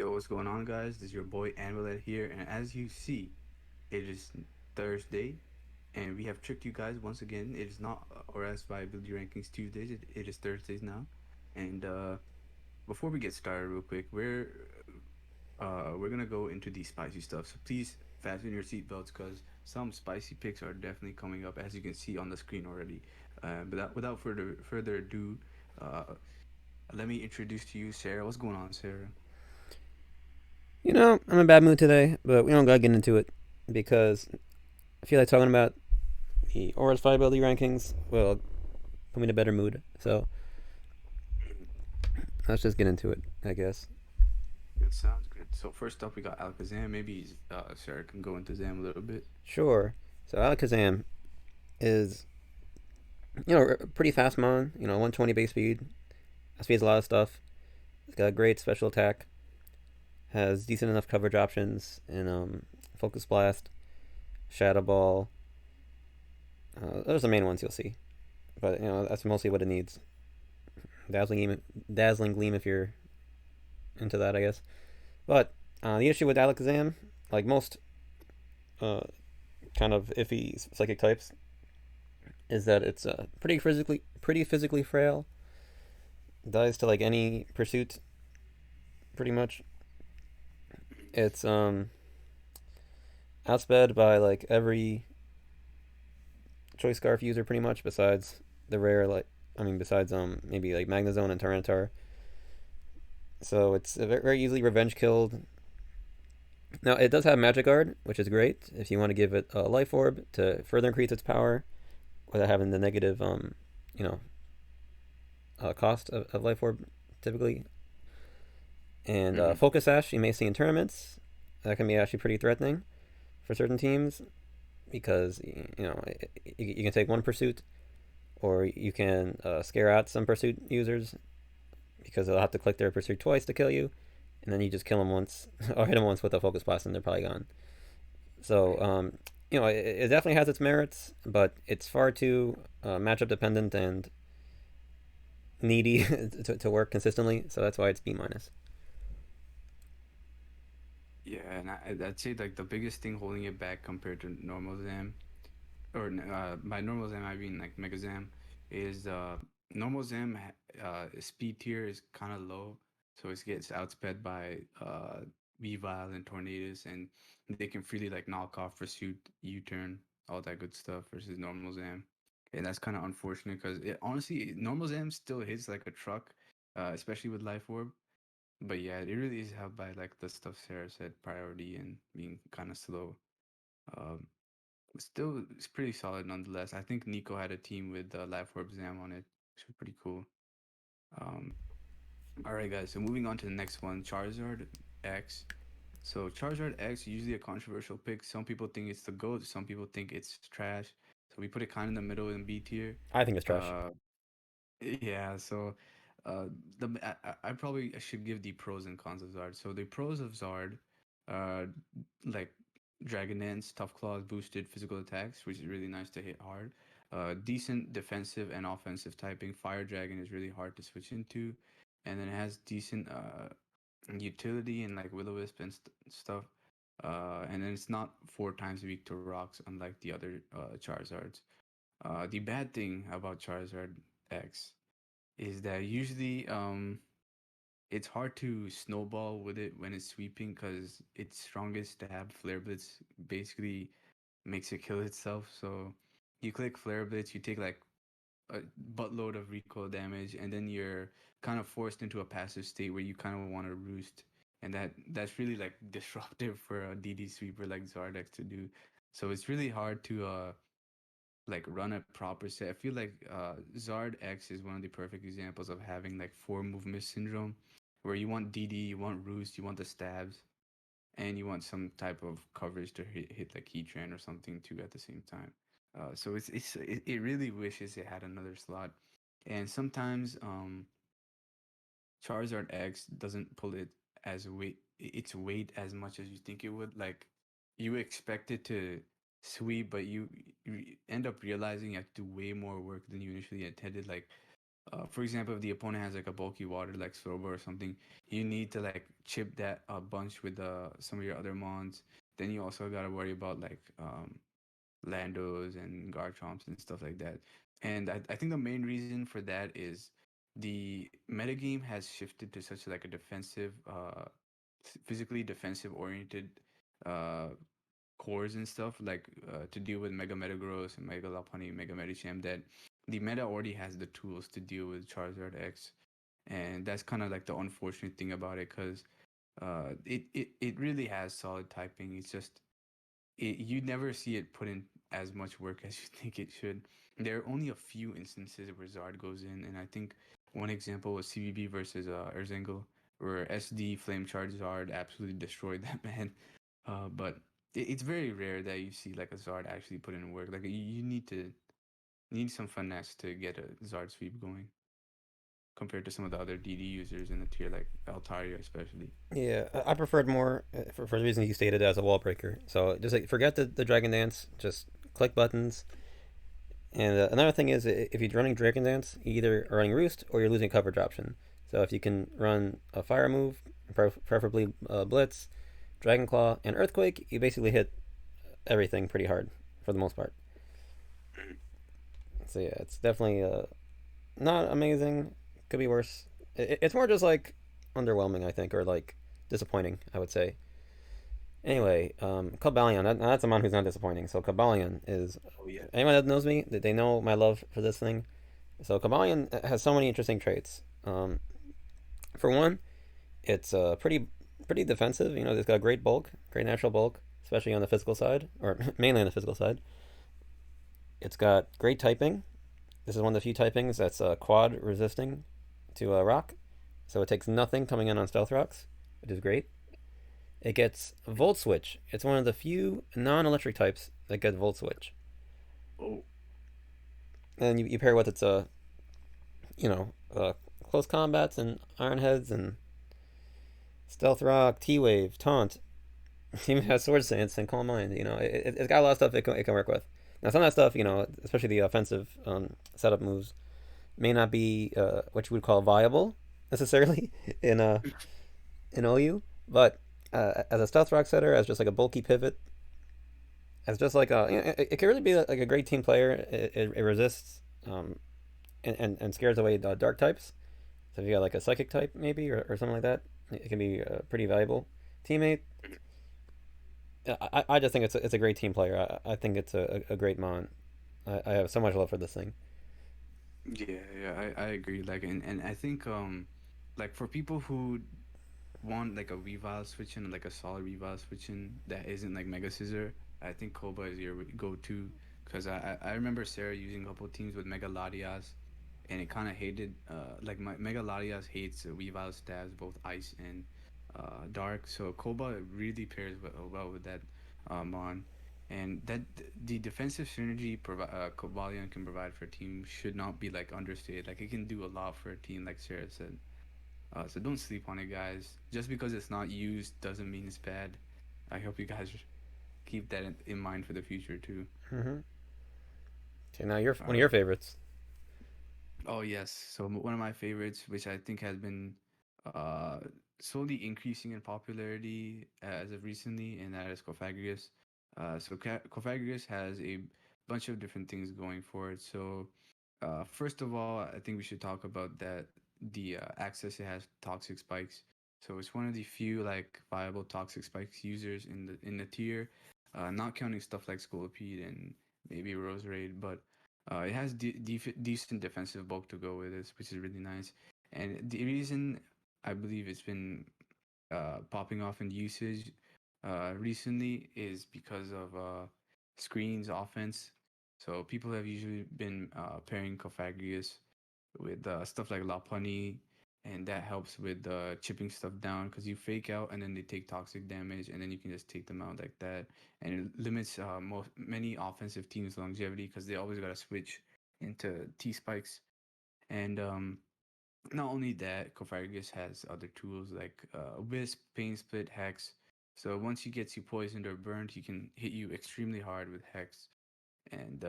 Yo, what's going on, guys? This is your boy Anvil here, and as you see, it is Thursday, and we have tricked you guys once again. It is not ORAS Viability Rankings Tuesdays, it is Thursdays now. And before we get started, real quick, we're gonna go into the spicy stuff. So please fasten your seatbelts, because some spicy picks are definitely coming up, as you can see on the screen already. But without further ado, uh, let me introduce to you Sarah. What's going on, Sarah? I'm in a bad mood today, but we don't gotta get into it because I feel like talking about the ORAS viability rankings will put me in a better mood. So let's just get into it, I guess. It sounds good. So first up, we got Alakazam. Maybe Sarah can go into Zam a little bit. Sure. So Alakazam is, a pretty fast mon. 120 base speed. Speeds a lot of stuff. It's got a great special attack. Has decent enough coverage options in Focus Blast, Shadow Ball. Those are the main ones you'll see. But that's mostly what it needs. Dazzling Gleam if you're into that, I guess. But the issue with Alakazam, like most uh, kind of iffy psychic types, is that it's pretty physically frail. Dies to like any pursuit, pretty much. It's outsped by like every choice scarf user, pretty much, besides the rare besides maybe like Magnezone and Tyranitar. So it's very easily revenge killed. Now it does have Magic Guard, which is great if you want to give it a Life Orb to further increase its power without having the negative you know cost of Life Orb typically. And Mm-hmm. Focus Sash you may see in tournaments. That can be actually pretty threatening for certain teams because you can take one pursuit, or you can scare out some pursuit users because they'll have to click their pursuit twice to kill you, and then you just kill them once or hit them once with a focus blast and they're probably gone. So Right. it definitely has its merits, but it's far too matchup dependent and needy to work consistently. So that's why it's B minus. Yeah, and I'd say like the biggest thing holding it back compared to normal Zam, or by normal Zam I mean like Mega Zam, is normal Zam speed tier is kind of low, so it gets outsped by Weavile and Tornadus, and they can freely like knock off pursuit, U-turn, all that good stuff versus normal Zam. And that's kind of unfortunate because it honestly normal Zam still hits like a truck, especially with Life Orb. But yeah, it really is helped by like the stuff Sarah said, priority and being kind of slow. Um, Still, it's pretty solid nonetheless. I think Nico had a team with Life Orb Zam on it, which was pretty cool. Um, all right, guys. So moving on to the next one, Charizard X. So Charizard X usually a controversial pick. Some people think it's the GOAT. Some people think it's trash. So we put it kind of in the middle in B tier. I think it's trash. Uh, yeah. So uh, I probably should give the pros and cons of Zard. So the pros of Zard, uh, like Dragon Dance, Tough Claws, boosted physical attacks, which is really nice to hit hard. Decent defensive and offensive typing. Fire Dragon is really hard to switch into, and then it has decent utility and like Will-O-Wisp and stuff. And then it's not four times weak to rocks, unlike the other Charizards. The bad thing about Charizard X is that usually it's hard to snowball with it when it's sweeping, because its strongest stab Flare Blitz basically makes it kill itself. So you click Flare Blitz, you take like a buttload of recoil damage, and then you're kind of forced into a passive state where you kind of want to roost, and that's really like disruptive for a DD sweeper like Zardex to do. So it's really hard to like run a proper set. I feel like Zard X is one of the perfect examples of having like four movement syndrome, where you want DD, you want roost, you want the stabs, and you want some type of coverage to hit like Heatran or something too at the same time. So it really wishes it had another slot, and sometimes Charizard X doesn't pull it as its weight as much as you think it would. Like you expect it to sweep, but you end up realizing you have to do way more work than you initially intended. Like For example, if the opponent has like a bulky water like Slobo or something, you need to like chip that a bunch with some of your other mons. Then you also gotta worry about like Landos and Garchomps and stuff like that. And I think the main reason for that is the metagame has shifted to such like a defensive, physically defensive oriented uh, cores and stuff, like to deal with Mega Metagross and Mega Lopunny, Mega Medicham, that the meta already has the tools to deal with Charizard X. And that's kind of like the unfortunate thing about it, because it really has solid typing. It's just you never see it put in as much work as you think it should. There are only a few instances where Zard goes in, and I think one example was CBB versus Erzengel, where SD Flame Charge Zard absolutely destroyed that man. But it's very rare that you see like a Zard actually put in work. Like you need some finesse to get a Zard sweep going compared to some of the other DD users in the tier, like Altaria especially. Yeah, I preferred more for the reason you stated as a wall breaker. So just like forget the Dragon Dance, just click buttons. And another thing is, if you're running Dragon Dance, you either are running Roost or you're losing coverage option. So if you can run a fire move, preferably Blitz, Dragon Claw, and Earthquake, you basically hit everything pretty hard for the most part. So yeah, it's definitely not amazing. Could be worse. It's more just like underwhelming, I think, or like disappointing, I would say. Anyway, Kabbalion. That's a mon who's not disappointing. So Kabbalion is Oh yeah. anyone that knows me, they know my love for this thing. So Kabbalion has so many interesting traits. For one, it's pretty defensive. You know, it's got great bulk, great natural bulk, especially on the physical side, or mainly on the physical side. It's got great typing. This is one of the few typings that's quad resisting to rock, so it takes nothing coming in on stealth rocks, which is great. It gets Volt Switch. It's one of the few non-electric types that get Volt Switch. Oh. And you pair with its you know, close combats and Iron Heads and Stealth Rock, T Wave, Taunt. It even has Sword Stance and Calm Mind. You know, it's got a lot of stuff it can work with. Now some of that stuff, you know, especially the offensive setup moves, may not be what you would call viable necessarily in OU, but as a stealth rock setter, as just like a bulky pivot, as just like it can really be like a great team player. It resists and scares away dark types. So if you got like a psychic type maybe or something like that, it can be a pretty valuable teammate. I just think it's a great team player. I think it's a great mon. I have so much love for this thing. Yeah, yeah, I agree. Like, and I think like for people who want like a revive switching, like a solid revive switching that isn't like Mega Scissor, I think Koba is your go-to. Because I remember Sarah using a couple teams with Mega Latias, and it kind of hated like my Mega Latias hates revive stabs, both ice and dark. So Koba really pairs well with that mon. And that the defensive synergy Kabbalion can provide for a team should not be like understated. Like it can do a lot for a team, like Sarah said. So don't sleep on it, guys. Just because it's not used doesn't mean it's bad. I hope you guys keep that in mind for the future too. Mm-hmm. Okay, now you're All one of right. your favorites. Oh yes. So one of my favorites, which I think has been uh, slowly increasing in popularity as of recently, and that is Cofagrigus. Cofagrigus has a bunch of different things going for it. So first of all, I think we should talk about that the access it has toxic spikes. So it's one of the few like viable toxic spikes users in the tier, not counting stuff like Scolipede and maybe Roserade, but it has decent defensive bulk to go with it, which is really nice. And the reason I believe it's been popping off in usage recently is because of screens offense. So people have usually been pairing Cofagrius with stuff like Lopunny, and that helps with chipping stuff down because you fake out and then they take toxic damage, and then you can just take them out like that. And it limits many offensive teams' longevity because they always got to switch into T spikes. And not only that, Cofagrigus has other tools like Wisp, Pain Split, Hex. So once he gets you poisoned or burned, he can hit you extremely hard with Hex. And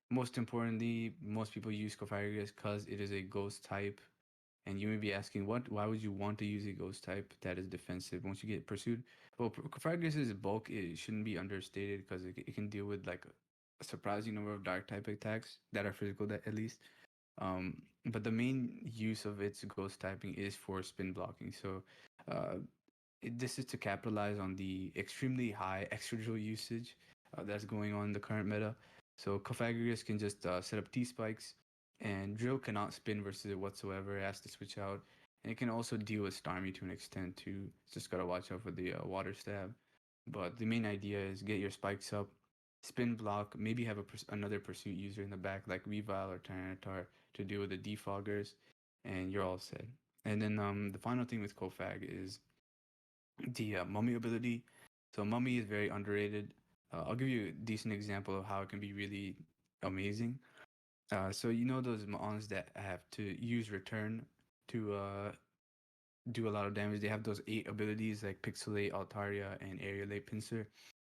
Most importantly, most people use Cofagrigus because it is a ghost type. And you may be asking, what? Why would you want to use a ghost type that is defensive once you get pursued? Well, Cofagris's bulk it shouldn't be understated because it can deal with like a surprising number of dark type attacks that are physical, that at least. But the main use of its ghost typing is for spin blocking. So, uh, this is to capitalize on the extremely high extra drill usage that's going on in the current meta. So Cofagrigus can just set up T spikes, and drill cannot spin versus it whatsoever. It has to switch out, and it can also deal with Starmie to an extent too. Just gotta watch out for the water stab. But the main idea is get your spikes up, spin block, maybe have another pursuit user in the back like Weavile or Tyranitar to deal with the defoggers, and you're all set. And then the final thing with Kofag is the mummy ability. So mummy is very underrated. I'll give you a decent example of how it can be really amazing. So you know those mons that have to use return to do a lot of damage. They have those 8 abilities like Pixelate, Altaria, and Aerialate Pincer.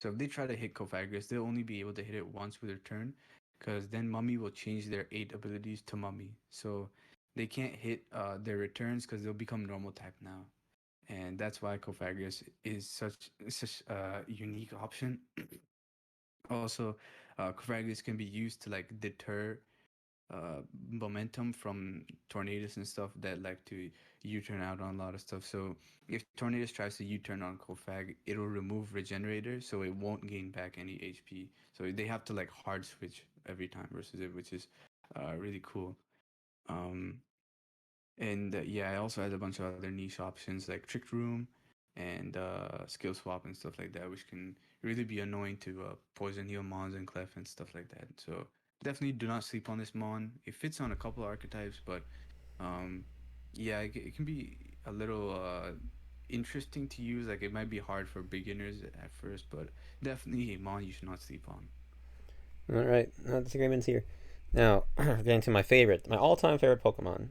So if they try to hit Cofagrigus, they'll only be able to hit it once with return, because then Mummy will change their 8 abilities to Mummy. So they can't hit their returns because they'll become normal type now, and that's why Cofagrigus is such a unique option. Also, Cofagrigus can be used to like deter momentum from Tornadus and stuff that like to U-turn out on a lot of stuff. So if Tornadus tries to U-turn on Kofag, it'll remove Regenerator, so it won't gain back any HP. So they have to like hard switch every time versus it, which is really cool. Um, and yeah, it also has a bunch of other niche options like Trick Room and Skill Swap and stuff like that, which can really be annoying to Poison Heal Mons and Clef and stuff like that. So definitely do not sleep on this Mon. It fits on a couple of archetypes, but um, yeah, it can be a little interesting to use. Like it might be hard for beginners at first, but definitely a Mon you should not sleep on. All right, no disagreements here. Now, getting to my favorite, my all-time favorite Pokemon,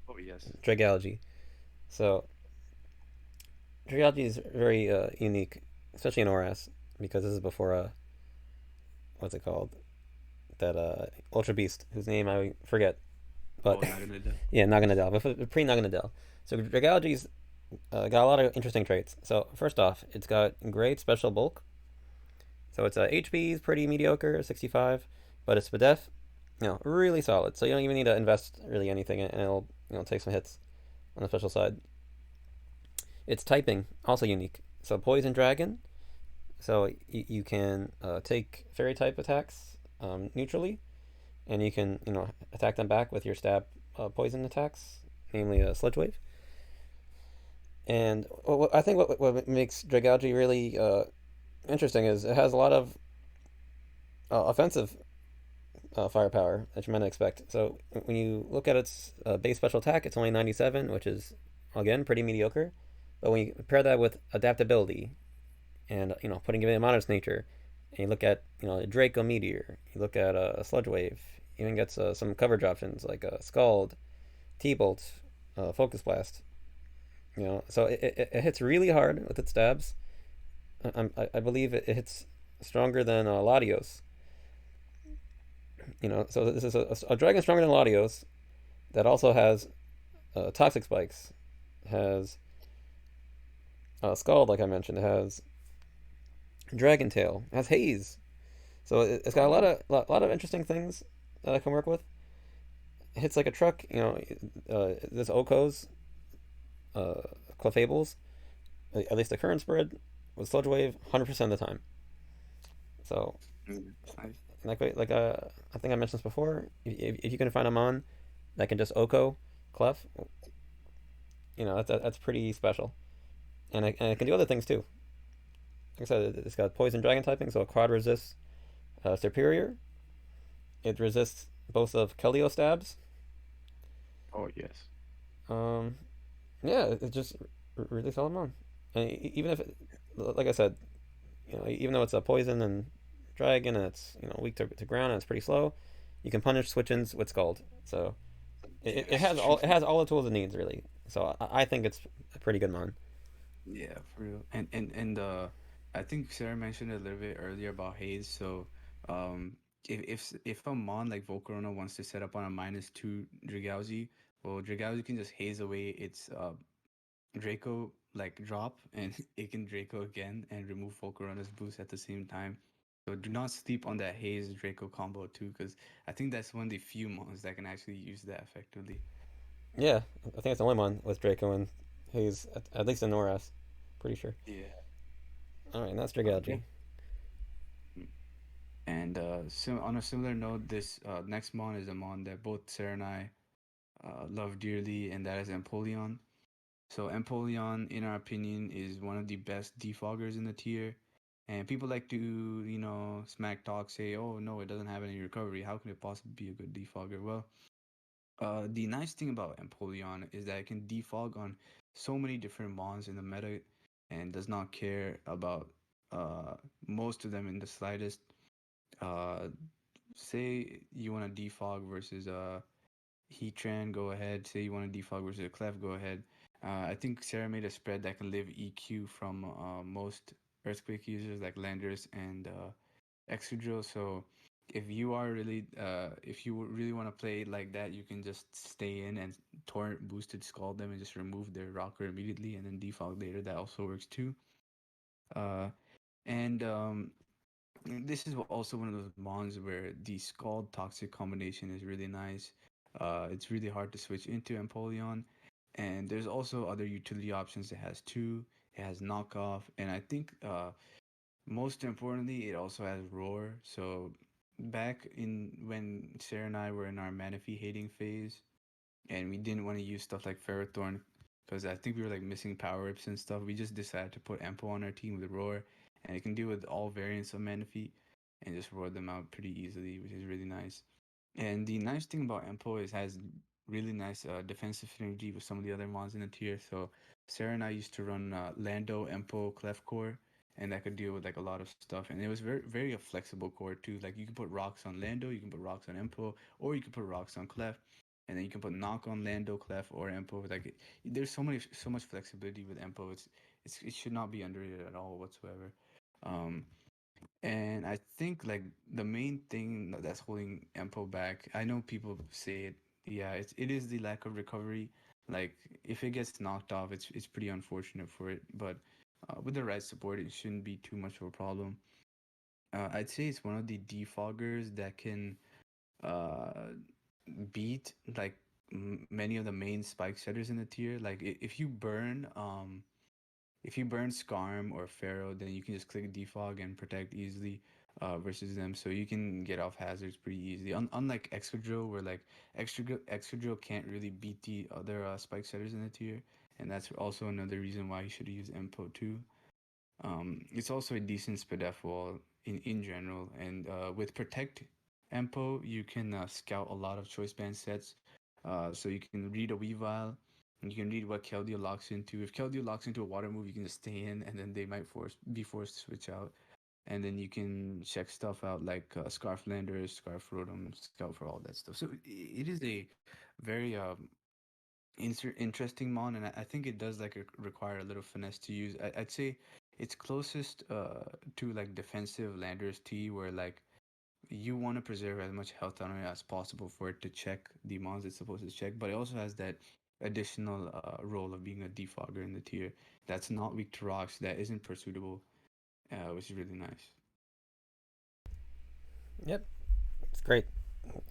Oh yes. Dragalge. So, Dragalge is very unique, especially in ORAS, because this is before what's it called? That Ultra Beast, whose name I forget, but Oh, not gonna do. yeah, Naganadel, but pre Naganadel. So Dragalge's got a lot of interesting traits. So first off, it's got great special bulk. So its HP is pretty mediocre, 65, but its SPDEF, really solid. So you don't even need to invest really anything, and it'll take some hits on the special side. Its typing also unique. So Poison Dragon. So you can take Fairy type attacks neutrally, and you can attack them back with your stab poison attacks, namely a Sludge Wave. And I think what makes Dragalge really interesting is it has a lot of offensive firepower that you might not expect. So when you look at its base special attack, it's only 97, which is again pretty mediocre. But when you pair that with adaptability and putting it in modest nature, and you look at a Draco Meteor, you look at a Sludge Wave, even gets some coverage options like Scald, T-Bolt, Focus Blast. So it hits really hard with its stabs. I believe it hits stronger than Latios. So this is a dragon stronger than Latios that also has toxic spikes, has Scald, like I mentioned, it has Dragon Tail, it has Haze. So it's got a lot of interesting things that I can work with. It hits like a truck. This Oko's Clefables, at least the current spread with Sludge Wave, 100% of the time. So, Nice. I think I mentioned this before. If you can find a Mon that can just Oko Clef, that's pretty special. And it can do other things too. Like I said, it's got Poison Dragon typing, so a quad resists Superior. It resists both of Kelio stabs. Oh yes. Um, yeah, it's just really solid Mon. And even if, like I said, even though it's a poison and dragon and it's weak to ground and it's pretty slow, you can punish switch-ins with Scald. So it has all the tools it needs really. So I think it's a pretty good Mon. Yeah, for real. And I think Sarah mentioned a little bit earlier about Haze. So, um, if a mon like Volcarona wants to set up on a -2 Dragousie, well, Dragousie can just haze away its Draco like drop, and it can Draco again and remove Volcarona's boost at the same time. So do not sleep on that haze Draco combo too, because I think that's one of the few mons that can actually use that effectively. Yeah, I think it's the only one with Draco and Haze, at least in ORAS. Pretty sure. Yeah. Alright, and that's Yeah. Dragalge. And on a similar note, this next mon is a mon that both Sarah and I love dearly, and that is Empoleon. So Empoleon, in our opinion, is one of the best defoggers in the tier. And people like to, smack talk, say, "Oh no, it doesn't have any recovery. How can it possibly be a good defogger?" Well, the nice thing about Empoleon is that it can defog on so many different mons in the meta, and does not care about most of them in the slightest. Uh, Say you want to defog versus Heatran, go ahead. Say you want to defog versus a Clef, go ahead. I think Sarah made a spread that can live EQ from most Earthquake users like Landers and Excadrill. So if you really want to play it like that, you can just stay in and Torrent boosted Scald them and just remove their Rocker immediately and then defog later. That also works too. Uh, and This is also one of those mons where the Scald Toxic combination is really nice. It's really hard to switch into Empoleon. And there's also other utility options. It has two, it has knockoff, and I think most importantly, it also has roar. So back in when Sarah and I were in our Manaphy hating phase, and we didn't want to use stuff like Ferrothorn because I think we were like missing power ups and stuff. We just decided to put Empo on our team with roar, and it can deal with all variants of Manaphy and just roar them out pretty easily, which is really nice. And the nice thing about Empo is has really nice defensive synergy with some of the other mons in the tier. So Sarah and I used to run Lando, Empo, Clef core, and that could deal with like a lot of stuff. And it was very a flexible core too. Like you can put rocks on Lando, you can put rocks on Empo, or you can put rocks on Clef, and then you can put knock on Lando, Clef, or Empo. There's so much flexibility with Empo. It should not be underrated at all whatsoever. Um, and I think like the main thing that's holding Empo back, I know people say it, yeah, it is the lack of recovery. Like if it gets knocked off, it's pretty unfortunate for it, but with the right support, it shouldn't be too much of a problem. I'd say it's one of the defoggers that can uh, beat like many of the main spike setters in the tier. Like if you burn Skarm or Pharaoh, then you can just click Defog and protect easily versus them. So you can get off hazards pretty easily. Unlike Excadrill, where like Excadrill can't really beat the other spike setters in the tier. And that's also another reason why you should use Empo too. It's also a decent Spadef wall in general. And with Protect Empo, you can scout a lot of choice band sets. So you can read a Weavile, and you can read what Keldeo locks into. If Keldeo locks into a water move, you can just stay in, and then they might be forced to switch out. And then you can check stuff out like Scarf Landers, Scarf Rotom, Scout for all that stuff. So it is a very interesting mon, and I think it does like require a little finesse to use. I'd say it's closest to like defensive Landers T, where like you want to preserve as much health on it as possible for it to check the mons it's supposed to check, but it also has that additional role of being a defogger in the tier that's not weak to rocks, that isn't pursuitable, which is really nice. Yep, it's great.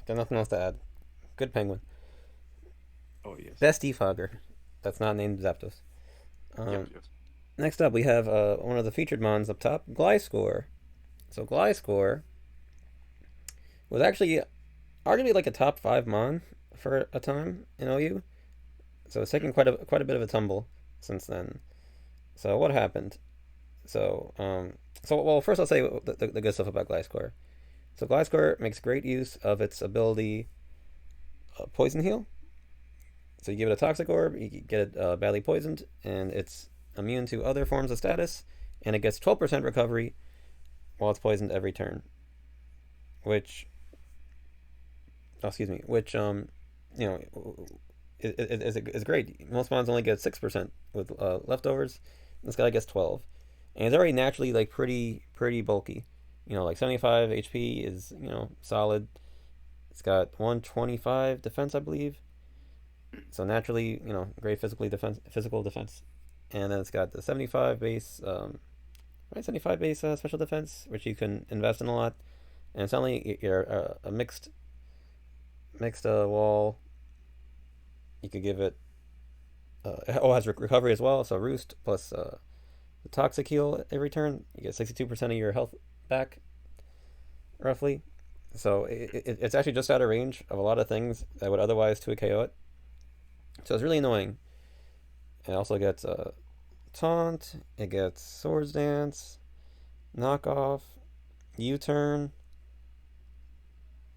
Got nothing else to add. Good penguin. Oh yes. Best defogger. That's not named Zapdos. Yep. Um, Yep. Next up, we have one of the featured mons up top, Glyscor. So Glyscor was actually arguably like a top 5 mon for a time in OU. So it's taken quite a bit of a tumble since then. So what happened? So well, first I'll say the good stuff about Glyscor. So Glyscor makes great use of its ability Poison Heal. So you give it a Toxic Orb, you get it badly poisoned, and it's immune to other forms of status, and it gets 12% recovery while it's poisoned every turn. Which, you know, is great. Most mons only get 6% with leftovers. This guy gets 12, and he's already naturally like pretty bulky. Like 75 HP is solid. It's got 125 defense, I believe. So naturally, great physical defense. And then it's got the 75 base, right? 75 base special defense, which you can invest in a lot. And it's only you're a mixed wall. You could give it. It has recovery as well, so roost plus the toxic heal every turn. You get 62% of your health back, roughly. So it's actually just out of range of a lot of things that would otherwise 2 KO it. So it's really annoying. It also gets taunt. It gets swords dance, knockoff, U-turn,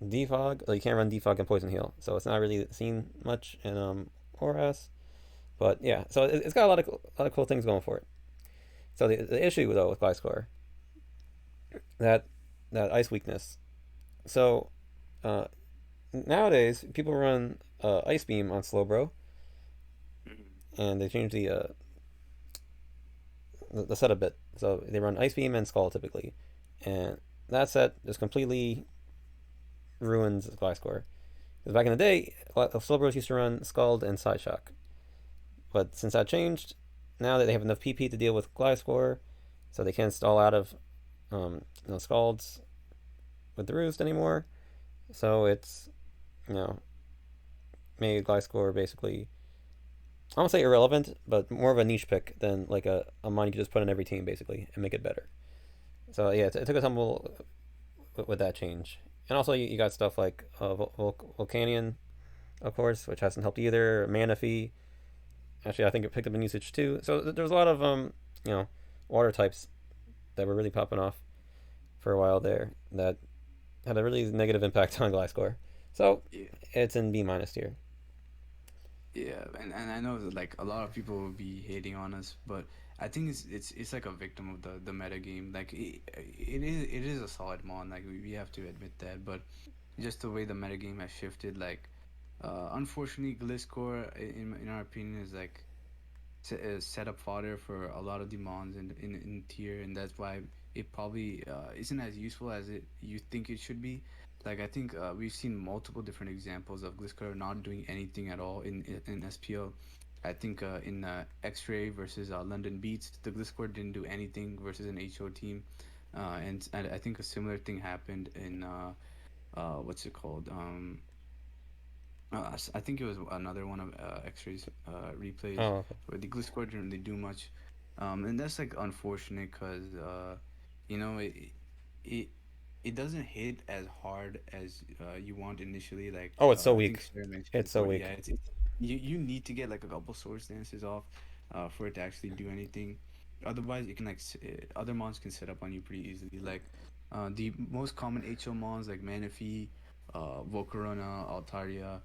defog. You can't run defog and poison heal, so it's not really seen much in ORAS. But yeah, so it's got a lot of cool things going for it. So the issue though with Glyscor, that that ice weakness. So uh, nowadays people run ice beam on Slowbro, and they change the set a bit. So they run ice beam and skull typically, and that set just completely ruins Glyscor. Because back in the day, Slowbros used to run Scald and Side Shock, but since that changed, now that they have enough PP to deal with Glyscor, so they can't stall out of Scalds with the Roost anymore. So it's you know made Glyscor basically, I won't say irrelevant, but more of a niche pick than like a mon you could just put in every team basically and make it better. So yeah, it took a tumble with that change. And also you got stuff like Volcanion, of course, which hasn't helped either. Manaphy, actually I think it picked up in usage too. So there's a lot of you know water types that were really popping off for a while there that had a really negative impact on Glyscore. So Yeah, it's in B minus tier. yeah, and I know that like a lot of people will be hating on us, but I think it's like a victim of the meta game. Like it is a solid mon. Like we have to admit that, but just the way the meta game has shifted, like unfortunately, Glyscore in our opinion is like set up fodder for a lot of the mons in tier, and that's why it probably isn't as useful as it you think it should be. Like I think we've seen multiple different examples of Gliscor not doing anything at all in SPL. I think in X-Ray versus London Beats, the Gliscor didn't do anything versus an HO team, and I think a similar thing happened in what's it called? I think it was another one of X-Ray's replays Oh, okay. where the Glyscore didn't really do much, and that's like unfortunate because it it doesn't hit as hard as you want initially. Like Oh, it's so I think weak. Sarah mentioned It's so before. Yeah, weak. it's you need to get like a couple swords dances off for it to actually do anything. Otherwise, it can like other mons can set up on you pretty easily. Like the most common HO mons like Manaphy, Volcarona, Altaria,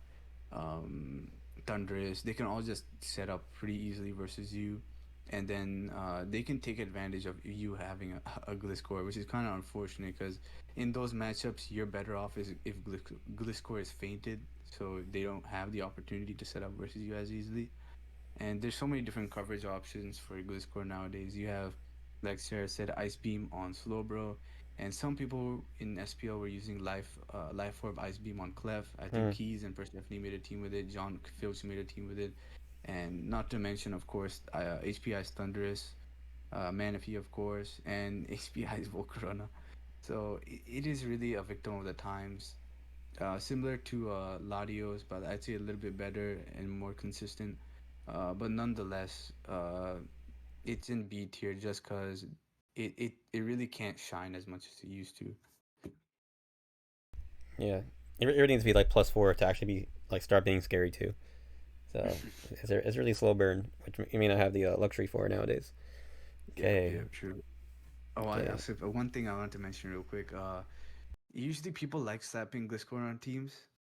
um, Thundurus, they can all just set up pretty easily versus you, and then they can take advantage of you having a Gliscor, which is kind of unfortunate because in those matchups you're better off is if Gliscor is fainted, so they don't have the opportunity to set up versus you as easily. And there's so many different coverage options for Glyscore nowadays. You have, like Sarah said, Ice Beam on Slowbro, and some people in SPL were using Life Orb Ice Beam on Clef. I think Hmm. Keys and Persephone made a team with it. John Filch made a team with it, and not to mention, of course, HPI's Thunderous, Manaphy, of course, and HPI's Volcarona. So it is really a victim of the times. Similar to Latios, but I'd say a little bit better and more consistent. But nonetheless, it's in B tier just because it really can't shine as much as it used to. Yeah. It needs to be like +4 to actually be like start being scary too. So it's really slow burn, which you may not have the luxury for nowadays. Yeah, Okay. yeah, true. Oh, I Okay. also one thing I wanted to mention real quick. Usually people like slapping Gliscor on teams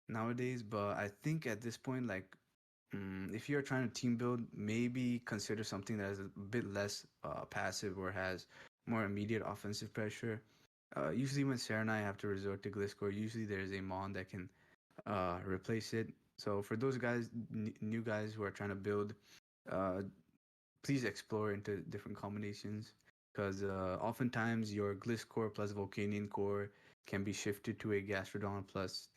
nowadays, but I think at this point, like, if you're trying to team build, maybe consider something that is a bit less passive or has more immediate offensive pressure. Usually, when Sarah and I have to resort to Gliscor, usually there's a Mon that can replace it. So for those guys, new guys who are trying to build, uh, please explore into different combinations. because oftentimes your Glyscor plus Volcanion core can be shifted to a Gastrodon plus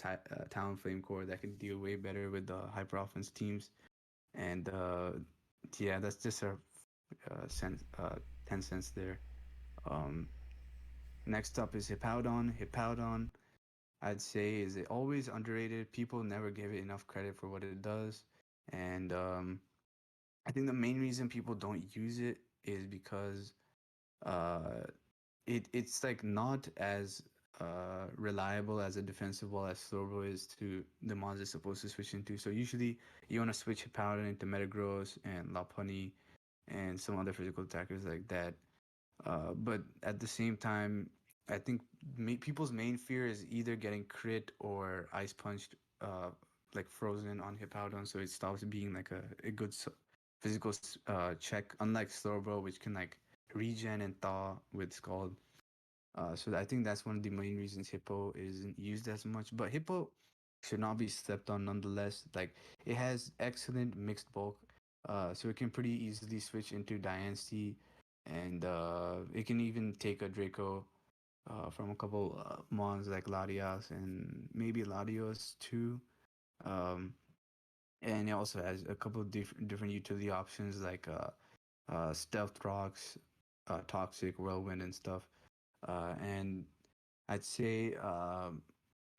Talonflame core that can deal way better with the hyper offense teams. And yeah, that's just a cent, 10 cents there. Um, Next up is Hippowdon. Hippowdon, I'd say, is always underrated. People never give it enough credit for what it does. And I think the main reason people don't use it is because uh, it's like not as reliable as a defensive wall as Slowbro is to the mons it's supposed to switch into. So usually you want to switch Hippowdon into Metagross and Lopunny and some other physical attackers like that. But at the same time, I think people's main fear is either getting crit or ice punched, like frozen on Hippowdon, so it stops being like a good physical check. Unlike Slowbro, which can like regen and thaw with Scald. So I think that's one of the main reasons Hippo isn't used as much. But Hippo should not be slept on nonetheless. Like it has excellent mixed bulk, so it can pretty easily switch into Diancie, and it can even take a Draco from a couple mons like Latias and maybe Latios too. Um, and it also has a couple of different utility options like Stealth Rocks, Toxic, Whirlwind, and stuff. And I'd say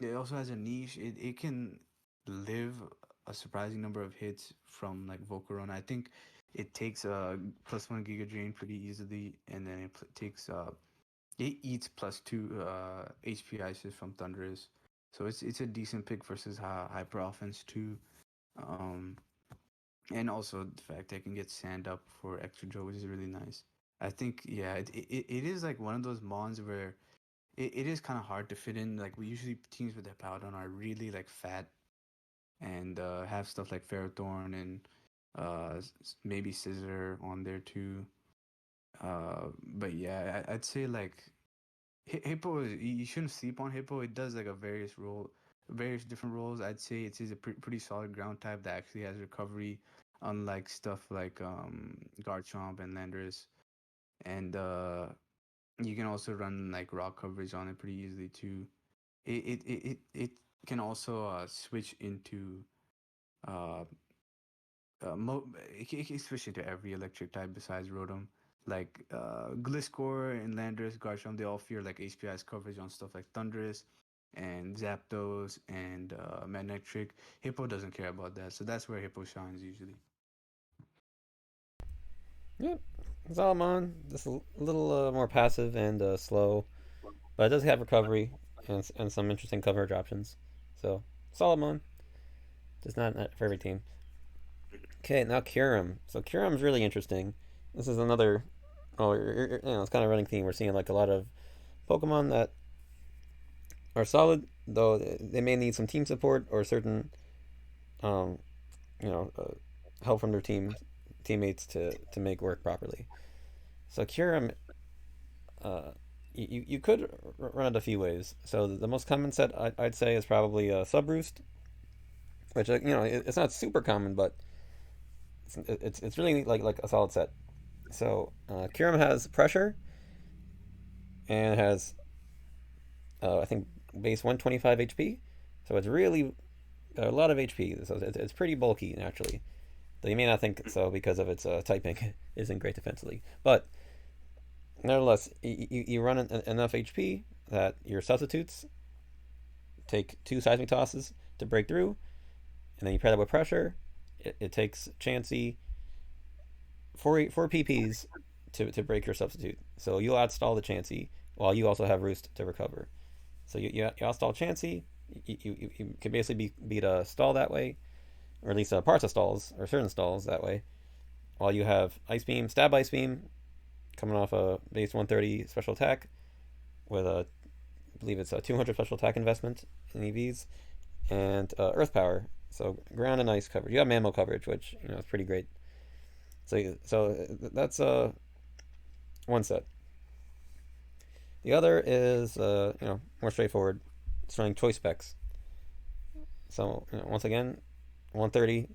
it also has a niche. It can live a surprising number of hits from like Volcarona. I think it takes +1 Giga Drain pretty easily, and then takes it eats +2 HP Isis from Thundurus. So it's a decent pick versus Hyper Offense too. Um, and also the fact I can get Sand Up for extra Joe, which is really nice. I think yeah, it is like one of those mons where it is kind of hard to fit in. Like we usually teams with Hippowdon are really like fat and have stuff like Ferrothorn and maybe Scissor on there too. But yeah, I'd say like Hippo is you shouldn't sleep on Hippo. It does like various different roles. I'd say it is a pretty solid ground type that actually has recovery, unlike stuff like Garchomp and Landorus. And you can also run like rock coverage on it pretty easily too. It can also switch into uh, it can switch into every electric type besides Rotom. Like Gliscor and Landorus, Garchomp, they all fear like HPI's coverage on stuff like Thundurus and Zapdos and Manectric. Hippo doesn't care about that, so that's where Hippo shines usually. Yep, Salamon, just a little more passive and slow, but it does have recovery and some interesting coverage options. So Salamon, just not for every team. Okay, now Kiram. So Kiram's really interesting. This is another, oh, it's kind of running theme. We're seeing like a lot of Pokemon that are solid, though they may need some team support or certain, um, you know, help from their teammates to make work properly. So Kiram, you could run it a few ways. So the most common set I'd say is probably Subroost, which it's not super common, but it's really like a solid set. So Kiram has pressure and has I think base 125 HP, so it's really got a lot of HP. So it's pretty bulky naturally. Though you may not think so because of its typing isn't great defensively, but nevertheless, you run enough HP that your substitutes take 2 seismic tosses to break through, and then you pair that with pressure. It takes Chansey 4 PPs to break your substitute. So you'll outstall the Chansey while you also have Roost to recover. So you outstall Chansey. You can basically beat a stall that way, or at least parts of stalls or certain stalls that way. While you have Ice Beam, Stab Ice Beam, coming off a base 130 special attack with I believe it's a 200 special attack investment in EVs, and Earth Power. So ground and ice coverage. You have mammal coverage, which is pretty great. So that's one set. The other is more straightforward. It's running choice specs. So once again, 130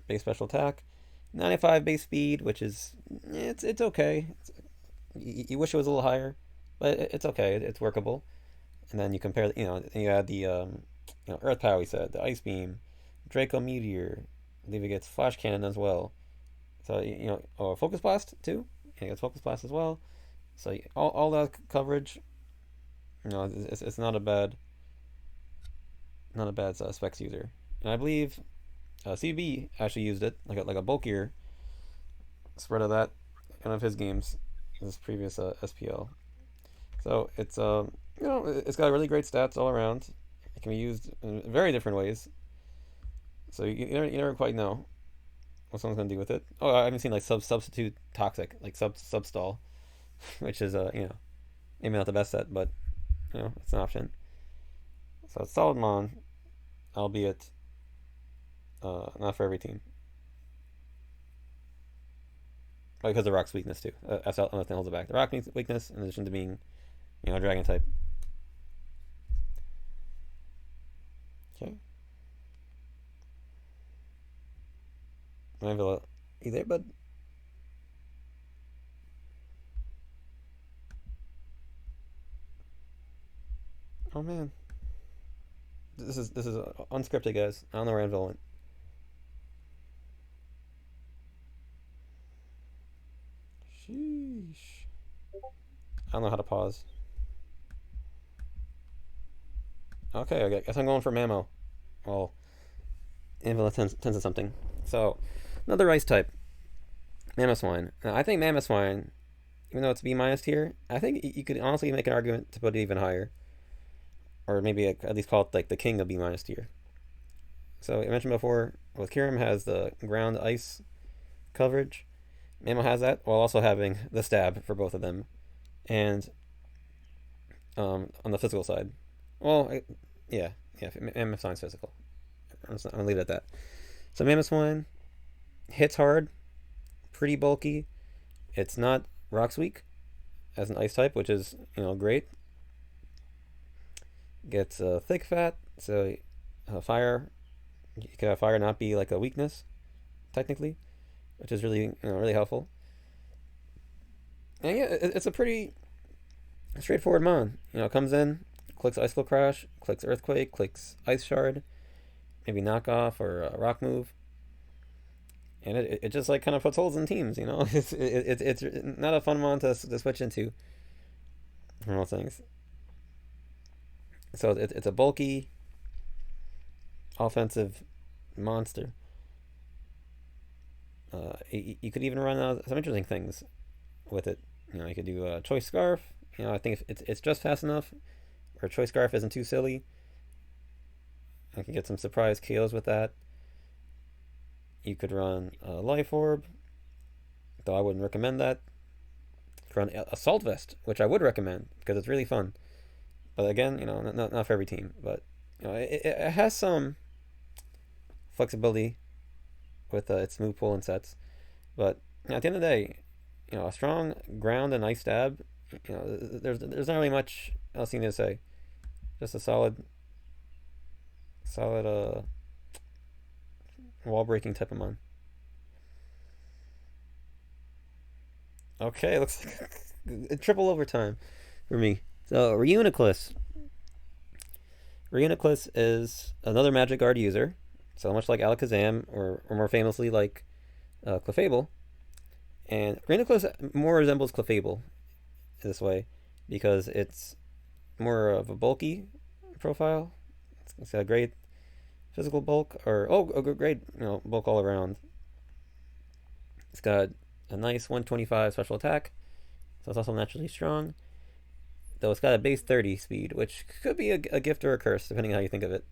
base special attack, 95 base speed, which is it's okay. You wish it was a little higher, but it's okay. It's workable. And then you compare, you add the Earth Power. We said the Ice Beam, Draco Meteor. I believe it gets Flash Cannon as well. So or Focus Blast too. Yeah, it gets Focus Blast as well. So all that coverage, it's not a bad specs user. And I believe CB actually used it like a bulkier spread of that in one of his games, his previous SPL. So it's got really great stats all around. It can be used in very different ways. So you never quite know what someone's gonna do with it. Oh, I haven't seen like substitute toxic, like substall, which is maybe not the best set, but it's an option. So it's solid mon, albeit not for every team. Because of Rock's weakness too. That's another thing holds it back. The Rock weakness, in addition to being, Dragon type. Okay. Anvil, you there, bud? Oh man, this is unscripted, guys. I don't know where Anvil went. Sheesh. I don't know how to pause. Okay, I guess I'm going for Mamo. Well, Anvil tends to something. So, another ice type. Mamoswine. Now, I think Mamoswine, even though it's B minus tier, I think you could honestly make an argument to put it even higher. Or maybe at least call it like the king of B minus tier. So, I mentioned before, with Kiram has the ground ice coverage. Mamo has that while also having the stab for both of them. And on the physical side. Well, yeah, Mamoswine's physical. I'm gonna leave it at that. So Mamoswine hits hard, pretty bulky. It's not Rock's weak as an ice type, which is great. Gets thick fat, so fire. You could have fire not be like a weakness, technically, which is really really helpful. And yeah, it's a pretty straightforward mon. Comes in, clicks Icicle Crash, clicks Earthquake, clicks Ice Shard, maybe knockoff or a rock move, and it just like kind of puts holes in teams. It's not a fun mon to switch into from all things. So it's a bulky, offensive monster. You could even run some interesting things with it. You could do a Choice Scarf. I think if it's just fast enough, or Choice Scarf isn't too silly, I could get some surprise KOs with that. You could run a Life Orb, though I wouldn't recommend that. You could run Assault Vest, which I would recommend because it's really fun. But again, not for every team. But it has some flexibility with its move pool and sets. But at the end of the day, a strong ground and ice stab. There's not really much else you need to say. Just a solid wall breaking type of mon. Okay, looks like triple overtime for me. So Reuniclus. Reuniclus is another Magic Guard user. So much like Alakazam, or more famously like Clefable. And Reuniclus more resembles Clefable this way because it's more of a bulky profile. It's got a great physical bulk, a great bulk all around. It's got a nice 125 special attack, so it's also naturally strong. Though it's got a base 30 speed, which could be a gift or a curse depending on how you think of it.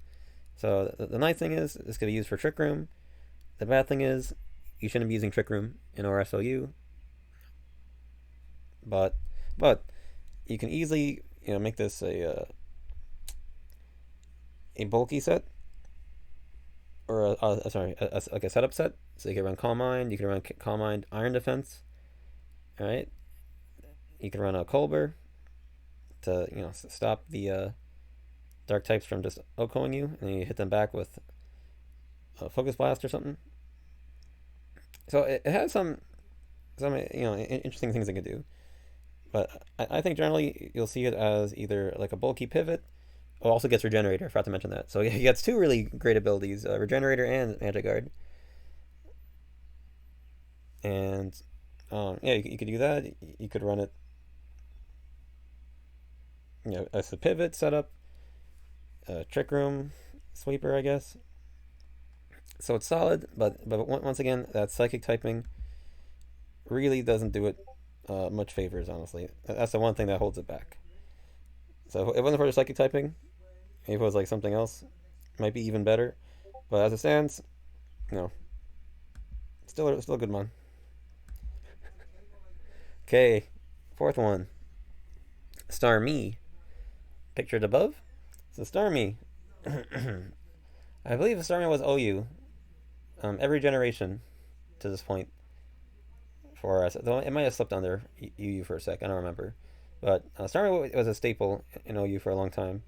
So the nice thing is this could be used for Trick Room. The bad thing is you shouldn't be using Trick Room in ORAS OU. But you can easily make this a bulky set, or like a setup set. So you can run Calm Mind, you can run Calm Mind Iron Defense. All right, you can run a Colbur to stop the dark types from just OHKOing you, and then you hit them back with a Focus Blast or something. So it has some interesting things it can do. But I think generally you'll see it as either like a bulky pivot. Oh, also gets Regenerator. I forgot to mention that. So he gets two really great abilities, Regenerator and Magic Guard. And yeah, you could do that. You could run it, as a pivot setup, Trick Room Sweeper, I guess. So it's solid, but once again, that Psychic typing really doesn't do it much favors, honestly. That's the one thing that holds it back. So if it wasn't for the Psychic typing, if it was like something else, it might be even better. But as it stands, no. Still a good one. Okay, fourth one. Starmie. Pictured above. So Starmie. I believe Starmie was OU. Every generation to this point for us. Though it might have slipped under UU for a sec. I don't remember. But Starmie was a staple in OU for a long time,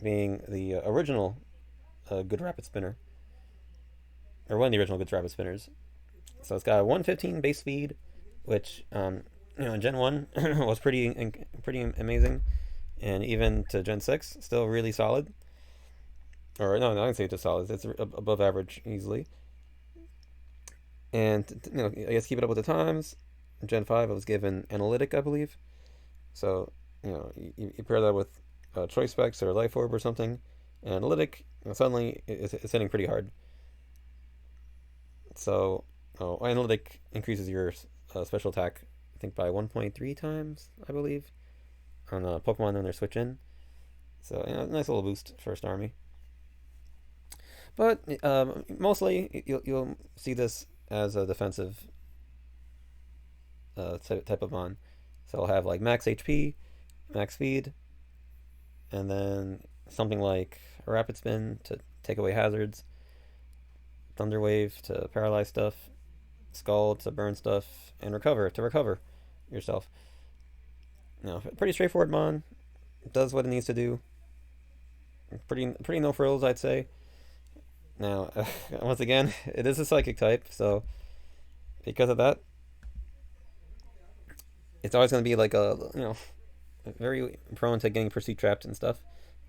being the original good rapid spinner, or one of the original good rapid spinners. So it's got a 115 base speed, which in Gen 1 was pretty amazing, and even to Gen 6 still really solid. Or no, I can say it's just solid. It's above average easily. And I guess keep it up with the times. In Gen 5 it was given Analytic, I believe. So you pair that with Choice Specs or Life Orb or something, and Analytic, suddenly it's hitting pretty hard. So Analytic increases your special attack, I think by 1.3 times, I believe, on Pokemon when they're switch in. So nice little boost for Starmie. But mostly you'll see this as a defensive type of mon. So I'll have like max HP, max speed, and then something like a Rapid Spin to take away hazards, Thunder Wave to paralyze stuff, Scald to burn stuff, and Recover to recover yourself. Pretty straightforward mon. It does what it needs to do. Pretty no frills, I'd say. Now, once again, it is a Psychic type, so because of that, it's always going to be like very prone to getting Pursuit trapped and stuff.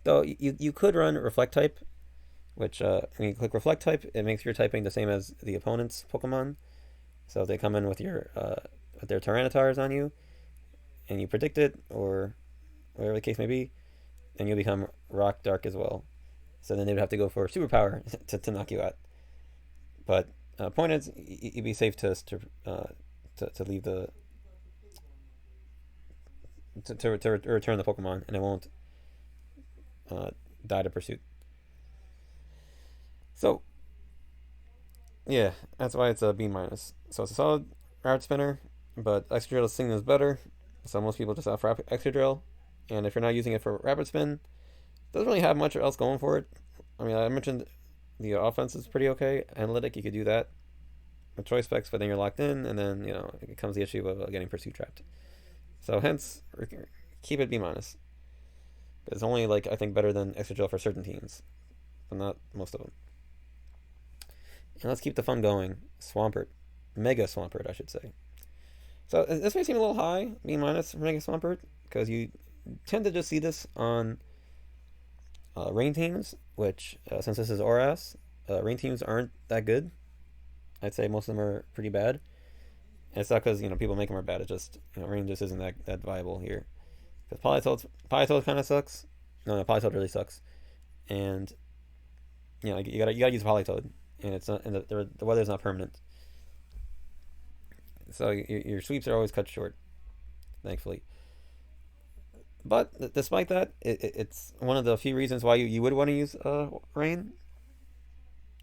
Though you could run Reflect type, which when you click Reflect type, it makes your typing the same as the opponent's Pokemon. So if they come in with with their Tyranitars on you, and you predict it, or whatever the case may be, then you'll become Rock Dark as well. So then they would have to go for Superpower to knock you out. But point is, you'd be safe to leave the to return the Pokemon, and it won't die to Pursuit. So yeah, that's why it's a B minus. So it's a solid Rapid Spinner, but Excadrill is seen as better. So most people just opt for Excadrill, and if you're not using it for Rapid Spin, it doesn't really have much else going for it. I mean, I mentioned the offense is pretty okay. Analytic, you could do that with Choice Specs, but then you're locked in, and then it comes the issue of getting Pursuit trapped. So hence, keep it B minus. It's only I think better than Excadrill for certain teams, but not most of them. And let's keep the fun going. Swampert, Mega Swampert, I should say. So this may seem a little high, B minus for Mega Swampert, because you tend to just see this on rain teams, which since this is ORAS, rain teams aren't that good. I'd say most of them are pretty bad. And it's not because people make them are bad. It's just rain just isn't that viable here. Because Politoed kind of sucks. No, Politoed really sucks. And you gotta use Politoed, and it's not, and the weather's not permanent. So your sweeps are always cut short, thankfully. But despite that, it's one of the few reasons why you would want to use Rain.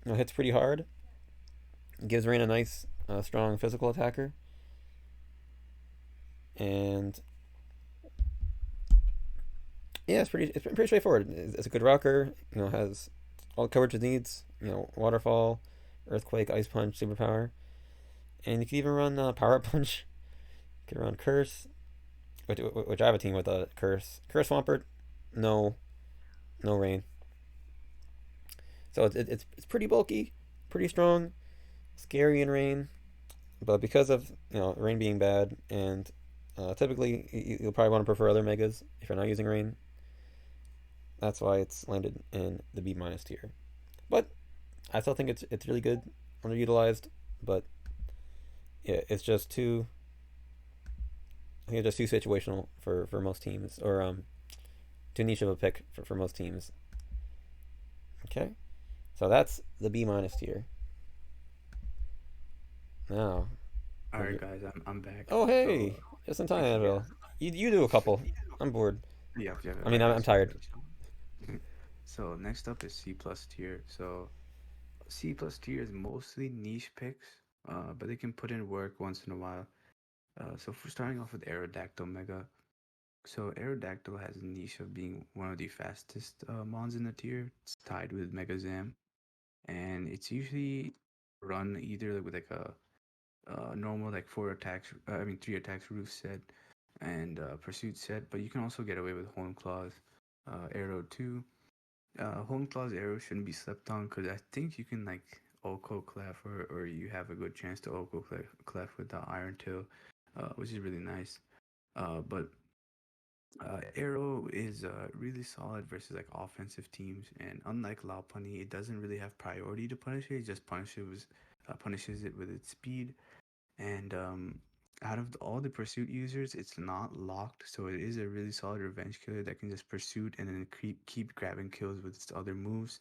It hits pretty hard. It gives Rain a nice, strong physical attacker. And yeah, it's pretty straightforward. It's a good rocker. Has all the coverage it needs. Waterfall, Earthquake, Ice Punch, Superpower, and you can even run Power Punch. You can run Curse. Which I have a team with a Curse Swampert, no Rain. So it's pretty bulky, pretty strong, scary in Rain, but because of Rain being bad and Typically, you'll probably want to prefer other megas if you're not using rain. That's why it's landed in the B minus tier. But I still think it's really good, underutilized. But yeah, it's just too. I think it's just too situational for most teams, or too niche of a pick for most teams. Okay, so that's the B minus tier. Now, All right, guys, I'm back. oh hey, So just in time, yeah, Anvil. You do a couple. I'm bored. yeah, I I mean, I'm got you, I tired. got you. So next up is C plus tier. So C plus tier is mostly niche picks, but they can put in work once in a while. So for starting off with Aerodactyl Mega. So Aerodactyl has a niche of being one of the fastest mons in the tier. It's tied with Megazam, and it's usually run either with like a normal like four attacks, I mean three attacks roof set and pursuit set, but you can also get away with Horn Claws, Arrow too. Horn Claws Arrow shouldn't be slept on because I think you can like Oko Clef or you have a good chance to Oko Clef with the Iron Tail, which is really nice. But Arrow is really solid versus like offensive teams, and unlike Lopunny, it doesn't really have priority to punish it. It just punishes it with its speed. And out of all the pursuit users, it's not locked, so it is a really solid revenge killer that can just pursuit and then keep grabbing kills with its other moves.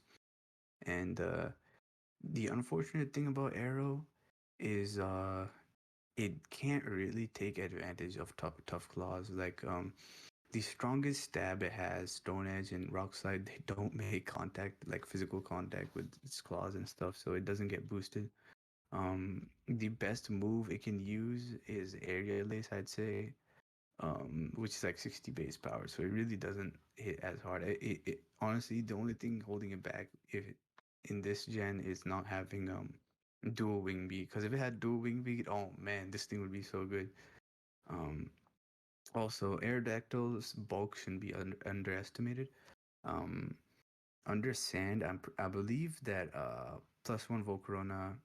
And the unfortunate thing about Arrow is it can't really take advantage of tough claws. Like the strongest stab it has, Stone Edge and Rock Slide, they don't make contact, like physical contact with its claws and stuff, so it doesn't get boosted. The best move it can use is Area Lace, I'd say, which is like 60 base power, so it really doesn't hit as hard. Honestly, the only thing holding it back if in this gen is not having dual wing beat, because if it had dual wing beat, oh man, this thing would be so good. Um, Also, Aerodactyl's bulk shouldn't be underestimated. Um, Under Sand, I believe that +1 Volcarona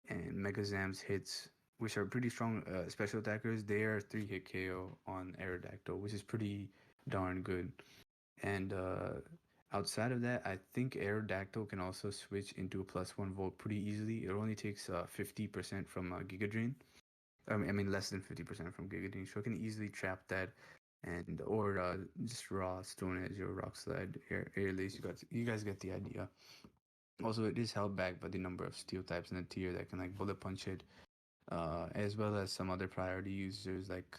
and Megazam's hits, which are pretty strong special attackers, they are 3-hit KO on Aerodactyl, which is pretty darn good. And outside of that, I think Aerodactyl can also switch into a +1 Volt pretty easily. It only takes 50% from Giga Drain. I mean less than 50% from Giga Drain, so it can easily trap that. And or just raw Stone Edge or Rock Slide, Air Lace. You guys get the idea. Also, it is held back by the number of steel types in the tier that can like bullet punch it, as well as some other priority users like